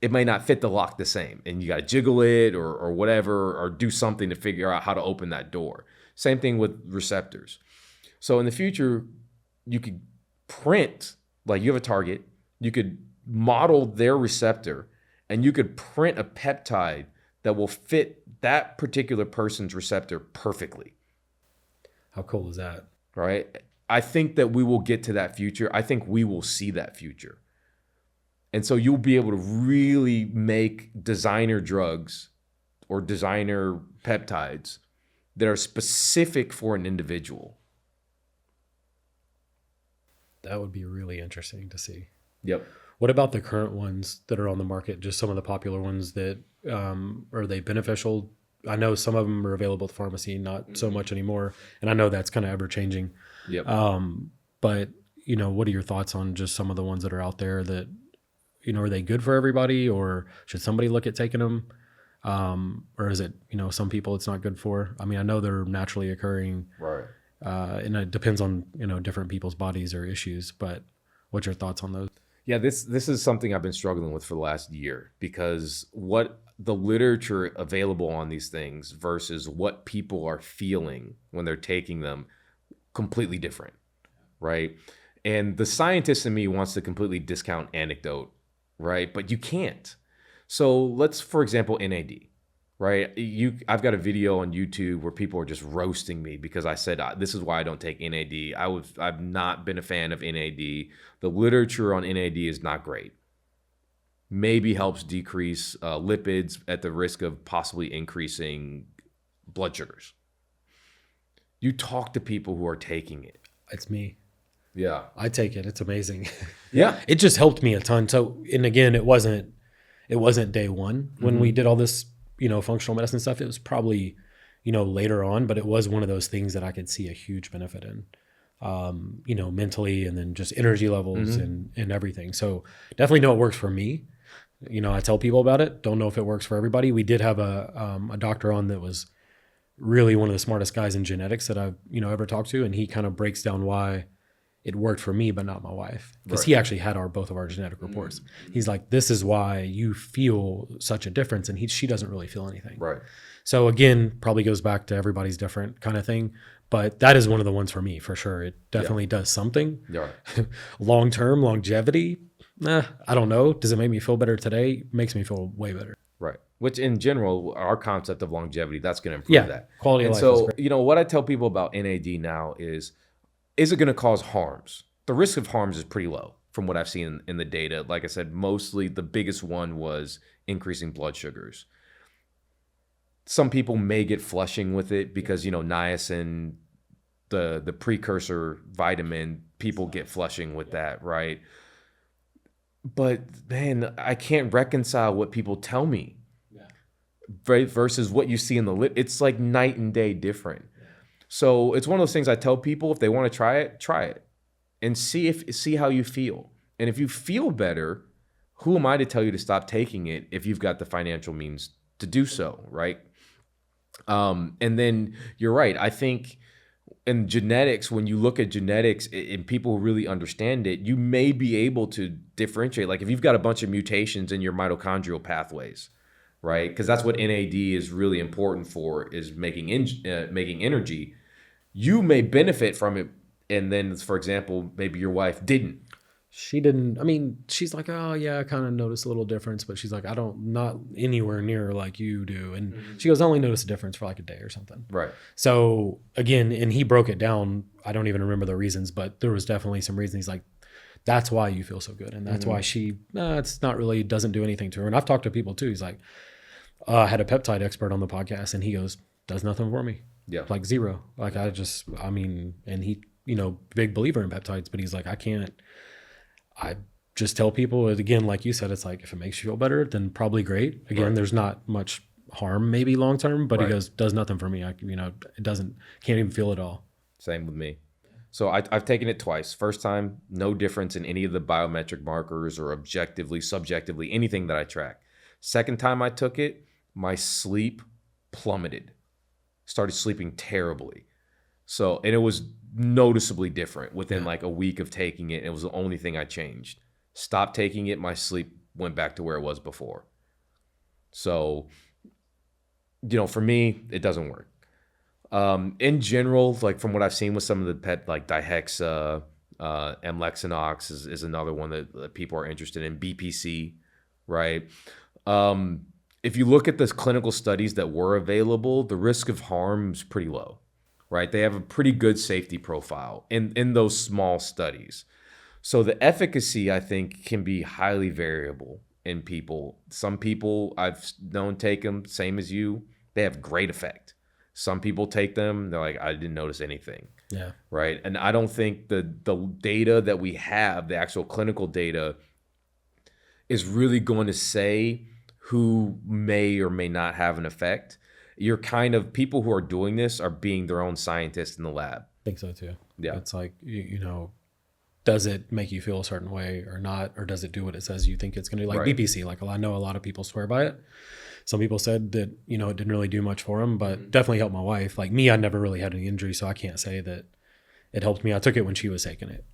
[SPEAKER 3] it may not fit the lock the same and you got to jiggle it or whatever, or do something to figure out how to open that door. Same thing with receptors. So in the future, you could print, like you have a target, you could model their receptor and you could print a peptide that will fit that particular person's receptor perfectly.
[SPEAKER 2] How cool is that?
[SPEAKER 3] Right? I think that we will get to that future. I think we will see that future. And so you'll be able to really make designer drugs or designer peptides that are specific for an individual.
[SPEAKER 2] That would be really interesting to see.
[SPEAKER 3] Yep.
[SPEAKER 2] What about the current ones that are on the market? Just some of the popular ones that are they beneficial? I know some of them are available at the pharmacy, not so much anymore. And I know that's kind of ever changing.
[SPEAKER 3] Yep.
[SPEAKER 2] But what are your thoughts on just some of the ones that are out there that, are they good for everybody, or should somebody look at taking them? Or is it, some people it's not good for? I mean, I know they're naturally occurring.
[SPEAKER 3] Right.
[SPEAKER 2] And it depends on, different people's bodies or issues, but what's your thoughts on those?
[SPEAKER 3] Yeah, this is something I've been struggling with for the last year, because what the literature available on these things versus what people are feeling when they're taking them, completely different, right? And the scientist in me wants to completely discount anecdote, right? But you can't. So let's, for example, NAD, right? I've got a video on YouTube where people are just roasting me because I said, this is why I don't take NAD. I've not been a fan of NAD. The literature on NAD is not great. Maybe helps decrease lipids at the risk of possibly increasing blood sugars. You talk to people who are taking it.
[SPEAKER 2] It's me.
[SPEAKER 3] Yeah.
[SPEAKER 2] I take it. It's amazing.
[SPEAKER 3] Yeah.
[SPEAKER 2] It just helped me a ton. So, and again, it wasn't day one when we did all this, functional medicine stuff. It was probably, later on, but it was one of those things that I could see a huge benefit in, mentally, and then just energy levels and everything. So definitely know it works for me. I tell people about it. Don't know if it works for everybody. We did have a doctor on that was really one of the smartest guys in genetics that I've, ever talked to. And he kind of breaks down why it worked for me, but not my wife. Because he actually had both of our genetic reports. He's like, this is why you feel such a difference. And she doesn't really feel anything.
[SPEAKER 3] Right.
[SPEAKER 2] So again, probably goes back to everybody's different kind of thing. But that is one of the ones for me, for sure. It definitely does something.
[SPEAKER 3] Yeah.
[SPEAKER 2] Long-term longevity, I don't know. Does it make me feel better today? It makes me feel way better.
[SPEAKER 3] Right. Which in general, our concept of longevity, that's going to improve that.
[SPEAKER 2] Quality of
[SPEAKER 3] life.
[SPEAKER 2] So,
[SPEAKER 3] is great. What I tell people about NAD now is it going to cause harms? The risk of harms is pretty low from what I've seen in the data. Like I said, mostly the biggest one was increasing blood sugars. Some people may get flushing with it because, niacin, the precursor vitamin, people get flushing with that, right? But man, I can't reconcile what people tell me versus what you see in the lip. It's like night and day different. So it's one of those things I tell people, if they want to try it and see how you feel. And if you feel better, who am I to tell you to stop taking it if you've got the financial means to do so, right? And then you're right. I think in genetics, when you look at genetics and people really understand it, you may be able to differentiate. Like if you've got a bunch of mutations in your mitochondrial pathways, right? Because that's what NAD is really important for, is making energy. You may benefit from it. And then, for example, maybe your wife didn't.
[SPEAKER 2] She didn't. I mean, she's like, oh yeah, I kind of noticed a little difference, but she's like, not anywhere near like you do. And she goes, I only noticed a difference for like a day or something.
[SPEAKER 3] Right.
[SPEAKER 2] So again, and he broke it down. I don't even remember the reasons, but there was definitely some reasons. He's like, that's why you feel so good. And that's why it's not really, doesn't do anything to her. And I've talked to people too. He's like, I had a peptide expert on the podcast and he goes, does nothing for me.
[SPEAKER 3] Yeah.
[SPEAKER 2] Like zero. Like and he, big believer in peptides, but he's like, I just tell people, again, like you said, it's like, if it makes you feel better, then probably great. Again, there's not much harm maybe long-term, but he goes, does nothing for me. It can't even feel it all.
[SPEAKER 3] Same with me. So I've taken it twice. First time, no difference in any of the biometric markers or objectively, subjectively, anything that I track. Second time I took it, my sleep plummeted. Started sleeping terribly. So, and it was noticeably different within like a week of taking it. It was the only thing I changed. Stopped taking it, my sleep went back to where it was before. So, for me, it doesn't work. In general, like from what I've seen with some of the pet, like Dihexa, Mlexinox is another one that people are interested in. BPC, right? If you look at the clinical studies that were available, the risk of harm is pretty low. Right? They have a pretty good safety profile in those small studies. So the efficacy, I think, can be highly variable in people. Some people I've known take them, same as you, they have great effect. Some people take them, they're like, I didn't notice anything.
[SPEAKER 2] Yeah. Right?
[SPEAKER 3] And I don't think the data that we have, the actual clinical data, is really going to say who may or may not have an effect. You're kind of, people who are doing this are being their own scientists in the lab.
[SPEAKER 2] I think so too.
[SPEAKER 3] Yeah.
[SPEAKER 2] It's like, does it make you feel a certain way or not? Or does it do what it says you think it's going to do? Like BPC, like I know a lot of people swear by it. Some people said that, it didn't really do much for them, but definitely helped my wife. Like me, I never really had any injury, so I can't say that it helped me. I took it when she was taking it,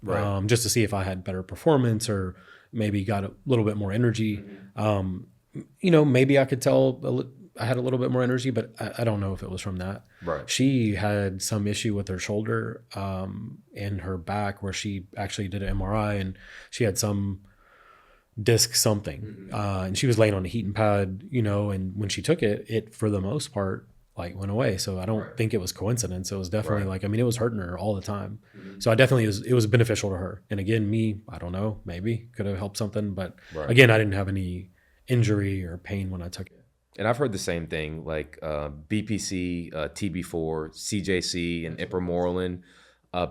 [SPEAKER 2] just to see if I had better performance or maybe got a little bit more energy. Maybe I could tell I had a little bit more energy, but I don't know if it was from that.
[SPEAKER 3] Right.
[SPEAKER 2] She had some issue with her shoulder and her back where she actually did an MRI and she had some disc something. And she was laying on a heating pad, and when she took it, it for the most part like went away. So I don't think it was coincidence. It was definitely it was hurting her all the time. So it was beneficial to her. And again, me, I don't know, maybe could have helped something, but again, I didn't have any injury or pain when I took it.
[SPEAKER 3] And I've heard the same thing, like BPC, TB4, CJC, and ipramorelin.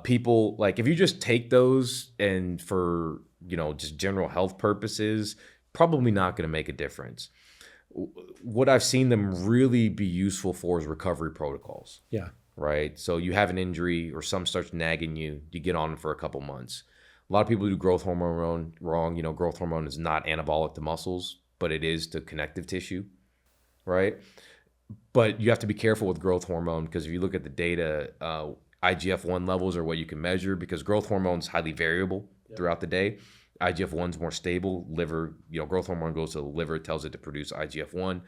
[SPEAKER 3] People, like if you just take those and for, just general health purposes, probably not going to make a difference. What I've seen them really be useful for is recovery protocols.
[SPEAKER 2] Yeah.
[SPEAKER 3] Right? So you have an injury or something starts nagging you, you get on it for a couple months. A lot of people do growth hormone wrong. Growth hormone is not anabolic to muscles. but it is to connective tissue, right? But you have to be careful with growth hormone, because if you look at the data, IGF-1 levels are what you can measure, because growth hormone is highly variable throughout the day. IGF-1 is more stable. Liver, growth hormone goes to the liver, tells it to produce IGF-1.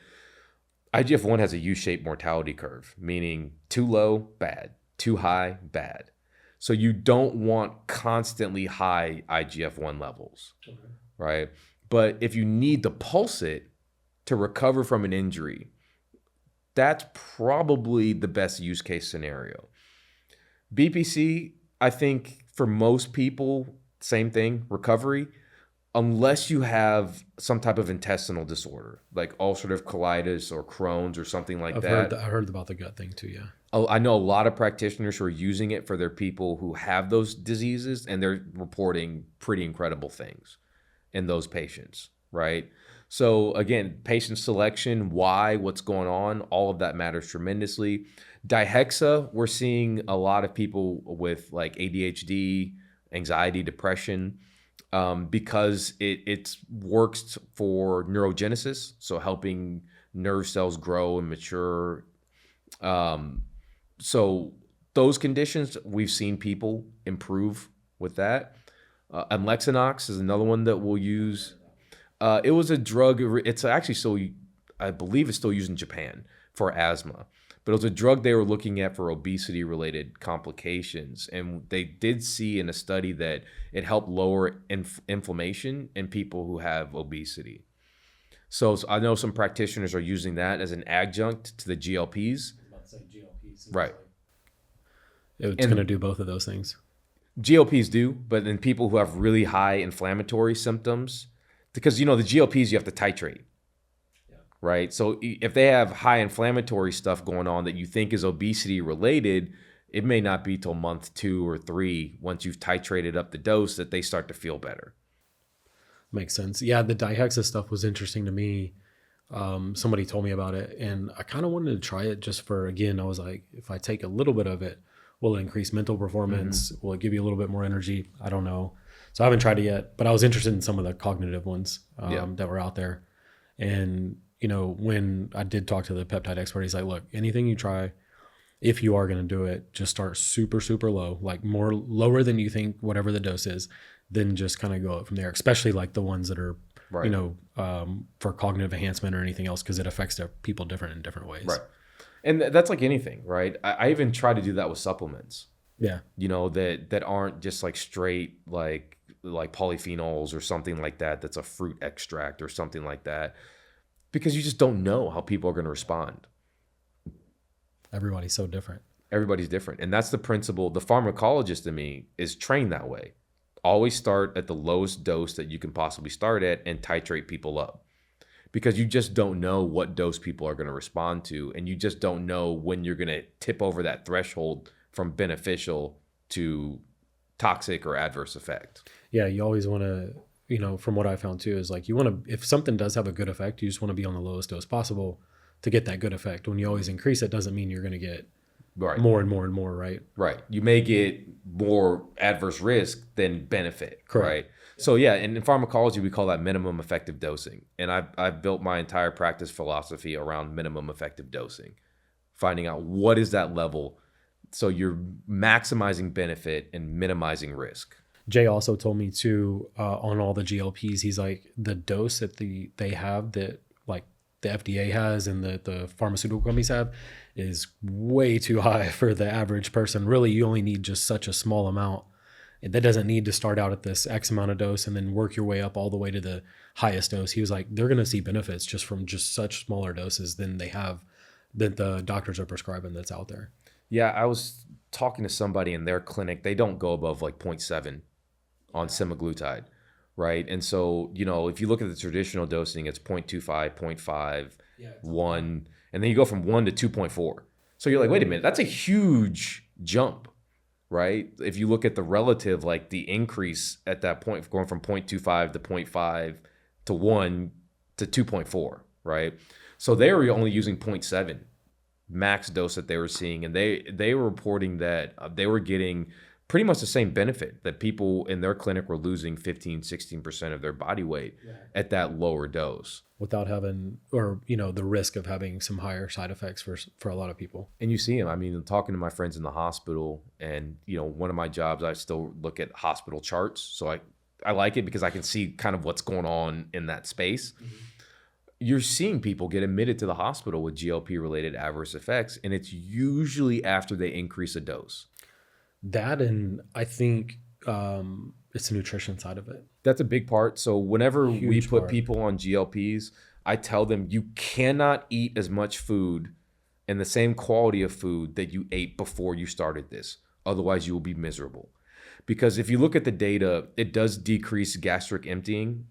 [SPEAKER 3] IGF-1 has a U-shaped mortality curve, meaning too low, bad, too high, bad. So you don't want constantly high IGF-1 levels, right? But if you need to pulse it to recover from an injury, that's probably the best use case scenario. BPC, I think for most people, same thing, recovery, unless you have some type of intestinal disorder, like ulcerative colitis or Crohn's or something like that.
[SPEAKER 2] I heard about the gut thing too, yeah.
[SPEAKER 3] I know a lot of practitioners who are using it for their people who have those diseases, and they're reporting pretty incredible things in those patients, right? So again, patient selection, why, what's going on, all of that matters tremendously. Dihexa, we're seeing a lot of people with like ADHD, anxiety, depression, because it works for neurogenesis, so helping nerve cells grow and mature. So those conditions, we've seen people improve with that. Amlexinox is another one that we'll use. It was a drug. It's actually still, I believe it's still used in Japan for asthma, but it was a drug they were looking at for obesity-related complications. And they did see in a study that it helped lower inflammation in people who have obesity. So I know some practitioners are using that as an adjunct to the GLPs. Right.
[SPEAKER 2] It's going to do both of those things.
[SPEAKER 3] GLPs do, but in people who have really high inflammatory symptoms, because the GLPs you have to titrate, right? So if they have high inflammatory stuff going on that you think is obesity related, it may not be till month 2 or 3, once you've titrated up the dose, that they start to feel better.
[SPEAKER 2] Makes sense. Yeah, the Dihexa stuff was interesting to me. Somebody told me about it, and I kind of wanted to try it just for, again, I was like, if I take a little bit of it, will it increase mental performance? Will it give you a little bit more energy? I don't know. So I haven't tried it yet, but I was interested in some of the cognitive ones that were out there. And, when I did talk to the peptide expert, he's like, look, anything you try, if you are going to do it, just start super, super low, like more lower than you think, whatever the dose is, then just kind of go up from there, especially like the ones that are,
[SPEAKER 3] right,
[SPEAKER 2] for cognitive enhancement or anything else, because it affects people different in different ways.
[SPEAKER 3] Right. And that's like anything, right? I even try to do that with supplements.
[SPEAKER 2] Yeah.
[SPEAKER 3] That aren't just like straight like polyphenols or something like that. That's a fruit extract or something like that, because you just don't know how people are going to respond.
[SPEAKER 2] Everybody's so different.
[SPEAKER 3] Everybody's different. And that's the principle. The pharmacologist in me is trained that way. Always start at the lowest dose that you can possibly start at and titrate people up, because you just don't know what dose people are going to respond to. And you just don't know when you're going to tip over that threshold from beneficial to toxic or adverse effect.
[SPEAKER 2] Yeah. You always want to, from what I found too, is like, you want to, if something does have a good effect, you just want to be on the lowest dose possible to get that good effect. When you always increase it, doesn't mean you're going to get more and more and more, right?
[SPEAKER 3] Right. You may get more adverse risk than benefit.
[SPEAKER 2] Correct.
[SPEAKER 3] Right. So yeah, in pharmacology, we call that minimum effective dosing. And I've built my entire practice philosophy around minimum effective dosing, finding out what is that level so you're maximizing benefit and minimizing risk.
[SPEAKER 2] Jay also told me too, on all the GLPs, he's like, the dose that they have, that like the FDA has and the pharmaceutical companies have, is way too high for the average person. Really, you only need just such a small amount. That doesn't need to start out at this X amount of dose and then work your way up all the way to the highest dose. He was like, they're going to see benefits just from just such smaller doses than they have, that the doctors are prescribing that's out there.
[SPEAKER 3] Yeah, I was talking to somebody in their clinic. They don't go above like 0.7 on semaglutide, right? And so, if you look at the traditional dosing, it's 0.25, 0.5, 1, and then you go from 1 to 2.4. So you're like, wait a minute, that's a huge jump, right? If you look at the relative, like the increase at that point, going from 0.25 to 0.5 to 1 to 2.4, right? So they were only using 0.7 max dose that they were seeing, and they were reporting that they were getting pretty much the same benefit, that people in their clinic were losing 15-16% of their body weight at that lower dose.
[SPEAKER 2] Without having, or, you know, the risk of having some higher side effects for a lot of people.
[SPEAKER 3] And you see them. I mean, talking to my friends in the hospital, and, you know, one of my jobs, I still look at hospital charts. So I like it because I can see kind of what's going on in that space. Mm-hmm. You're seeing people get admitted to the hospital with GLP related adverse effects, and it's usually after they increase a dose.
[SPEAKER 2] That, and I think it's the nutrition side of it.
[SPEAKER 3] That's a big part. So whenever we put
[SPEAKER 2] part.
[SPEAKER 3] people on GLPs, I tell them you cannot eat as much food and the same quality of food that you ate before you started this. Otherwise, you will be miserable. Because if you look at the data, it does decrease gastric emptying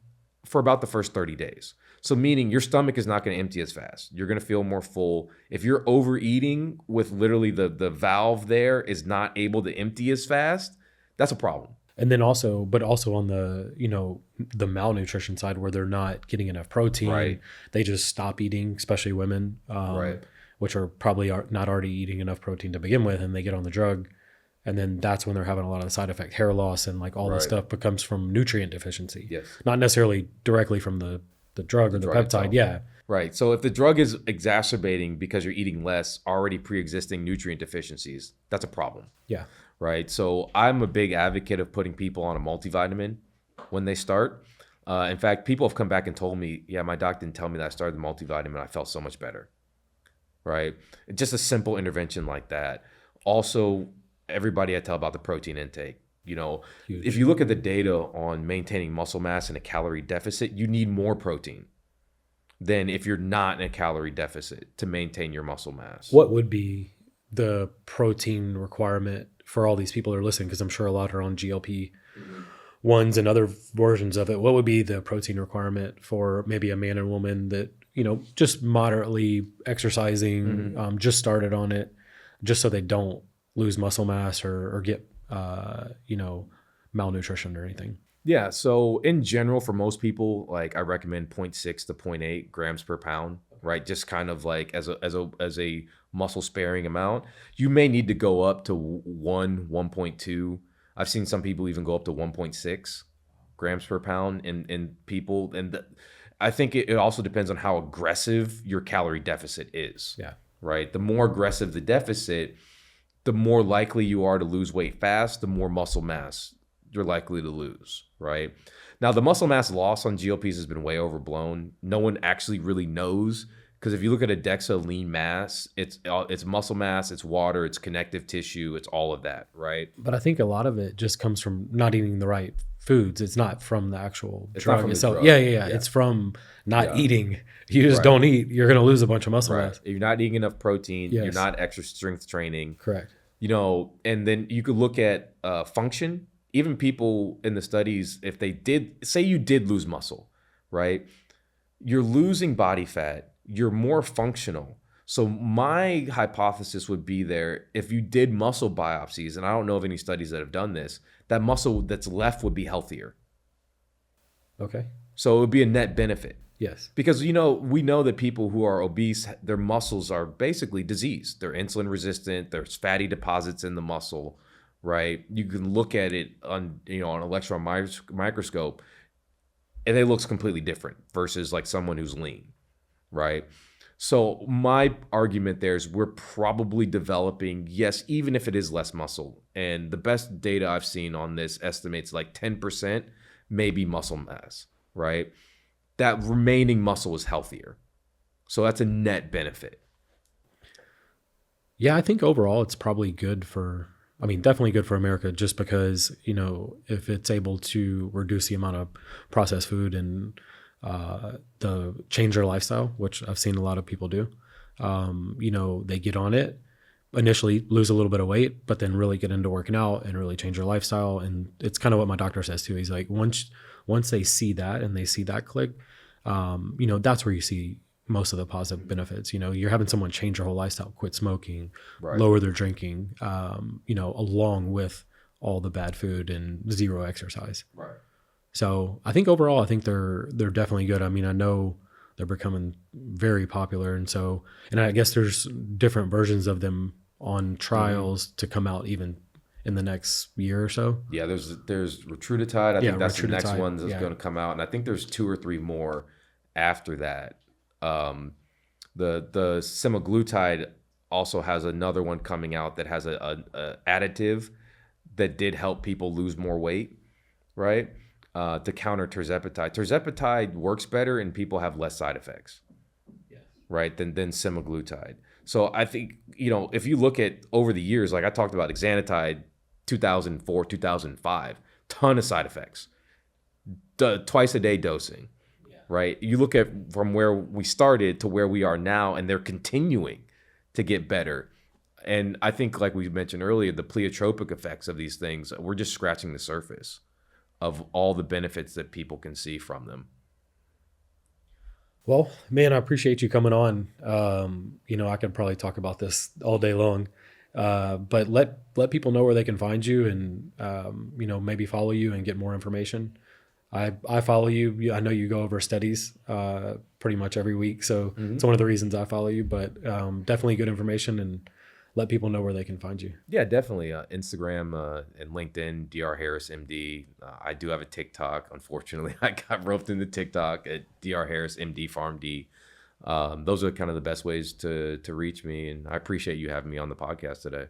[SPEAKER 3] for about the first 30 days. So meaning your stomach is not going to empty as fast. You're going to feel more full. If you're overeating with literally the valve there is not able to empty as fast, that's a problem.
[SPEAKER 2] And then also on the, you know, the malnutrition side where they're not getting enough protein,
[SPEAKER 3] right.
[SPEAKER 2] They just stop eating, especially women,
[SPEAKER 3] right.
[SPEAKER 2] which are probably not already eating enough protein to begin with, and they get on the drug. And then that's when they're having a lot of the side effect, hair loss, and like all this stuff becomes from nutrient deficiency.
[SPEAKER 3] Yes.
[SPEAKER 2] Not necessarily directly from the drug or the peptide. Itself. Yeah.
[SPEAKER 3] Right. So if the drug is exacerbating because you're eating less already pre-existing nutrient deficiencies, that's a problem.
[SPEAKER 2] Yeah.
[SPEAKER 3] Right. So I'm a big advocate of putting people on a multivitamin when they start. In fact, people have come back and told me, yeah, my doc didn't tell me that I started the multivitamin. I felt so much better. Right. Just a simple intervention like that. Also, everybody I tell about the protein intake. You know, Huge. If you look at the data on maintaining muscle mass in a calorie deficit, you need more protein than if you're not in a calorie deficit to maintain your muscle mass.
[SPEAKER 2] What would be the protein requirement for all these people that are listening? Because I'm sure a lot are on GLP ones and other versions of it. What would be the protein requirement for maybe a man and woman that, you know, just moderately exercising, just started on it, just so they don't lose muscle mass or get you know, malnutrition or anything?
[SPEAKER 3] Yeah. So in general, for most people, like I recommend 0.6 to 0.8 grams per pound, right? Just kind of like as a muscle sparing amount. You may need to go up to 1.2. I've seen some people even go up to 1.6 grams per pound in people. And I think it also depends on how aggressive your calorie deficit is.
[SPEAKER 2] Yeah.
[SPEAKER 3] Right. The more aggressive the deficit, the more likely you are to lose weight fast, the more muscle mass you're likely to lose, right? Now, the muscle mass loss on GLPs has been way overblown. No one actually really knows, because if you look at a DEXA lean mass, it's muscle mass, it's water, it's connective tissue, it's all of that, right?
[SPEAKER 2] But I think a lot of it just comes from not eating the right foods. It's not from the actual drug itself. Yeah. It's from not eating. You just don't eat. You're going to lose a bunch of muscle mass.
[SPEAKER 3] If you're not eating enough protein, you're not extra strength training.
[SPEAKER 2] Correct.
[SPEAKER 3] You know, and then you could look at function. Even people in the studies, if they did, say you did lose muscle, right? You're losing body fat. You're more functional. So my hypothesis would be there, if you did muscle biopsies, and I don't know of any studies that have done this, that muscle that's left would be healthier.
[SPEAKER 2] Okay.
[SPEAKER 3] So it would be a net benefit.
[SPEAKER 2] Yes.
[SPEAKER 3] Because, you know, we know that people who are obese, their muscles are basically diseased. They're insulin resistant. There's fatty deposits in the muscle, right? You can look at it on, you know, on an electron microscope, and it looks completely different versus like someone who's lean, right? So my argument there is we're probably developing, yes, even if it is less muscle. And the best data I've seen on this estimates like 10% maybe muscle mass, right? That remaining muscle is healthier. So that's a net benefit.
[SPEAKER 2] Yeah, I think overall it's probably good for, I mean, definitely good for America, just because, you know, if it's able to reduce the amount of processed food and change their lifestyle, which I've seen a lot of people do, you know, they get on it, initially lose a little bit of weight, but then really get into working out and really change their lifestyle. And it's kind of what my doctor says too. He's like, once they see that and they see that click, you know, that's where you see most of the positive benefits. You know, you're having someone change their whole lifestyle, quit smoking, lower their drinking, you know, along with all the bad food and zero exercise.
[SPEAKER 3] Right.
[SPEAKER 2] So I think overall, I think they're definitely good. I mean, I know they're becoming very popular. And I guess there's different versions of them on trials to come out even in the next year or so.
[SPEAKER 3] Yeah, there's Retruditide. I think that's the next
[SPEAKER 2] Retruditide,
[SPEAKER 3] one that's going to come out, and I think there's 2 or 3 more after that. The semaglutide also has another one coming out that has a additive that did help people lose more weight, right? To counter tirzepatide. Tirzepatide works better and people have less side effects, right, than semaglutide. So I think, if you look at over the years, like I talked about exenatide, 2004, 2005, ton of side effects, twice a day dosing, right? You look at from where we started to where we are now, and they're continuing to get better. And I think, like we mentioned earlier, the pleiotropic effects of these things, we're just scratching the surface of all the benefits that people can see from them.
[SPEAKER 2] Well, man, I appreciate you coming on. I could probably talk about this all day long, but let people know where they can find you and, maybe follow you and get more information. I follow you. I know you go over studies pretty much every week. So it's one of the reasons I follow you, but definitely good information, and let people know where they can find you.
[SPEAKER 3] Yeah, definitely. Instagram and LinkedIn, Dr. Harris MD. I do have a TikTok. Unfortunately, I got roped into TikTok at Dr. Harris MD PharmD. Those are kind of the best ways to reach me. And I appreciate you having me on the podcast today.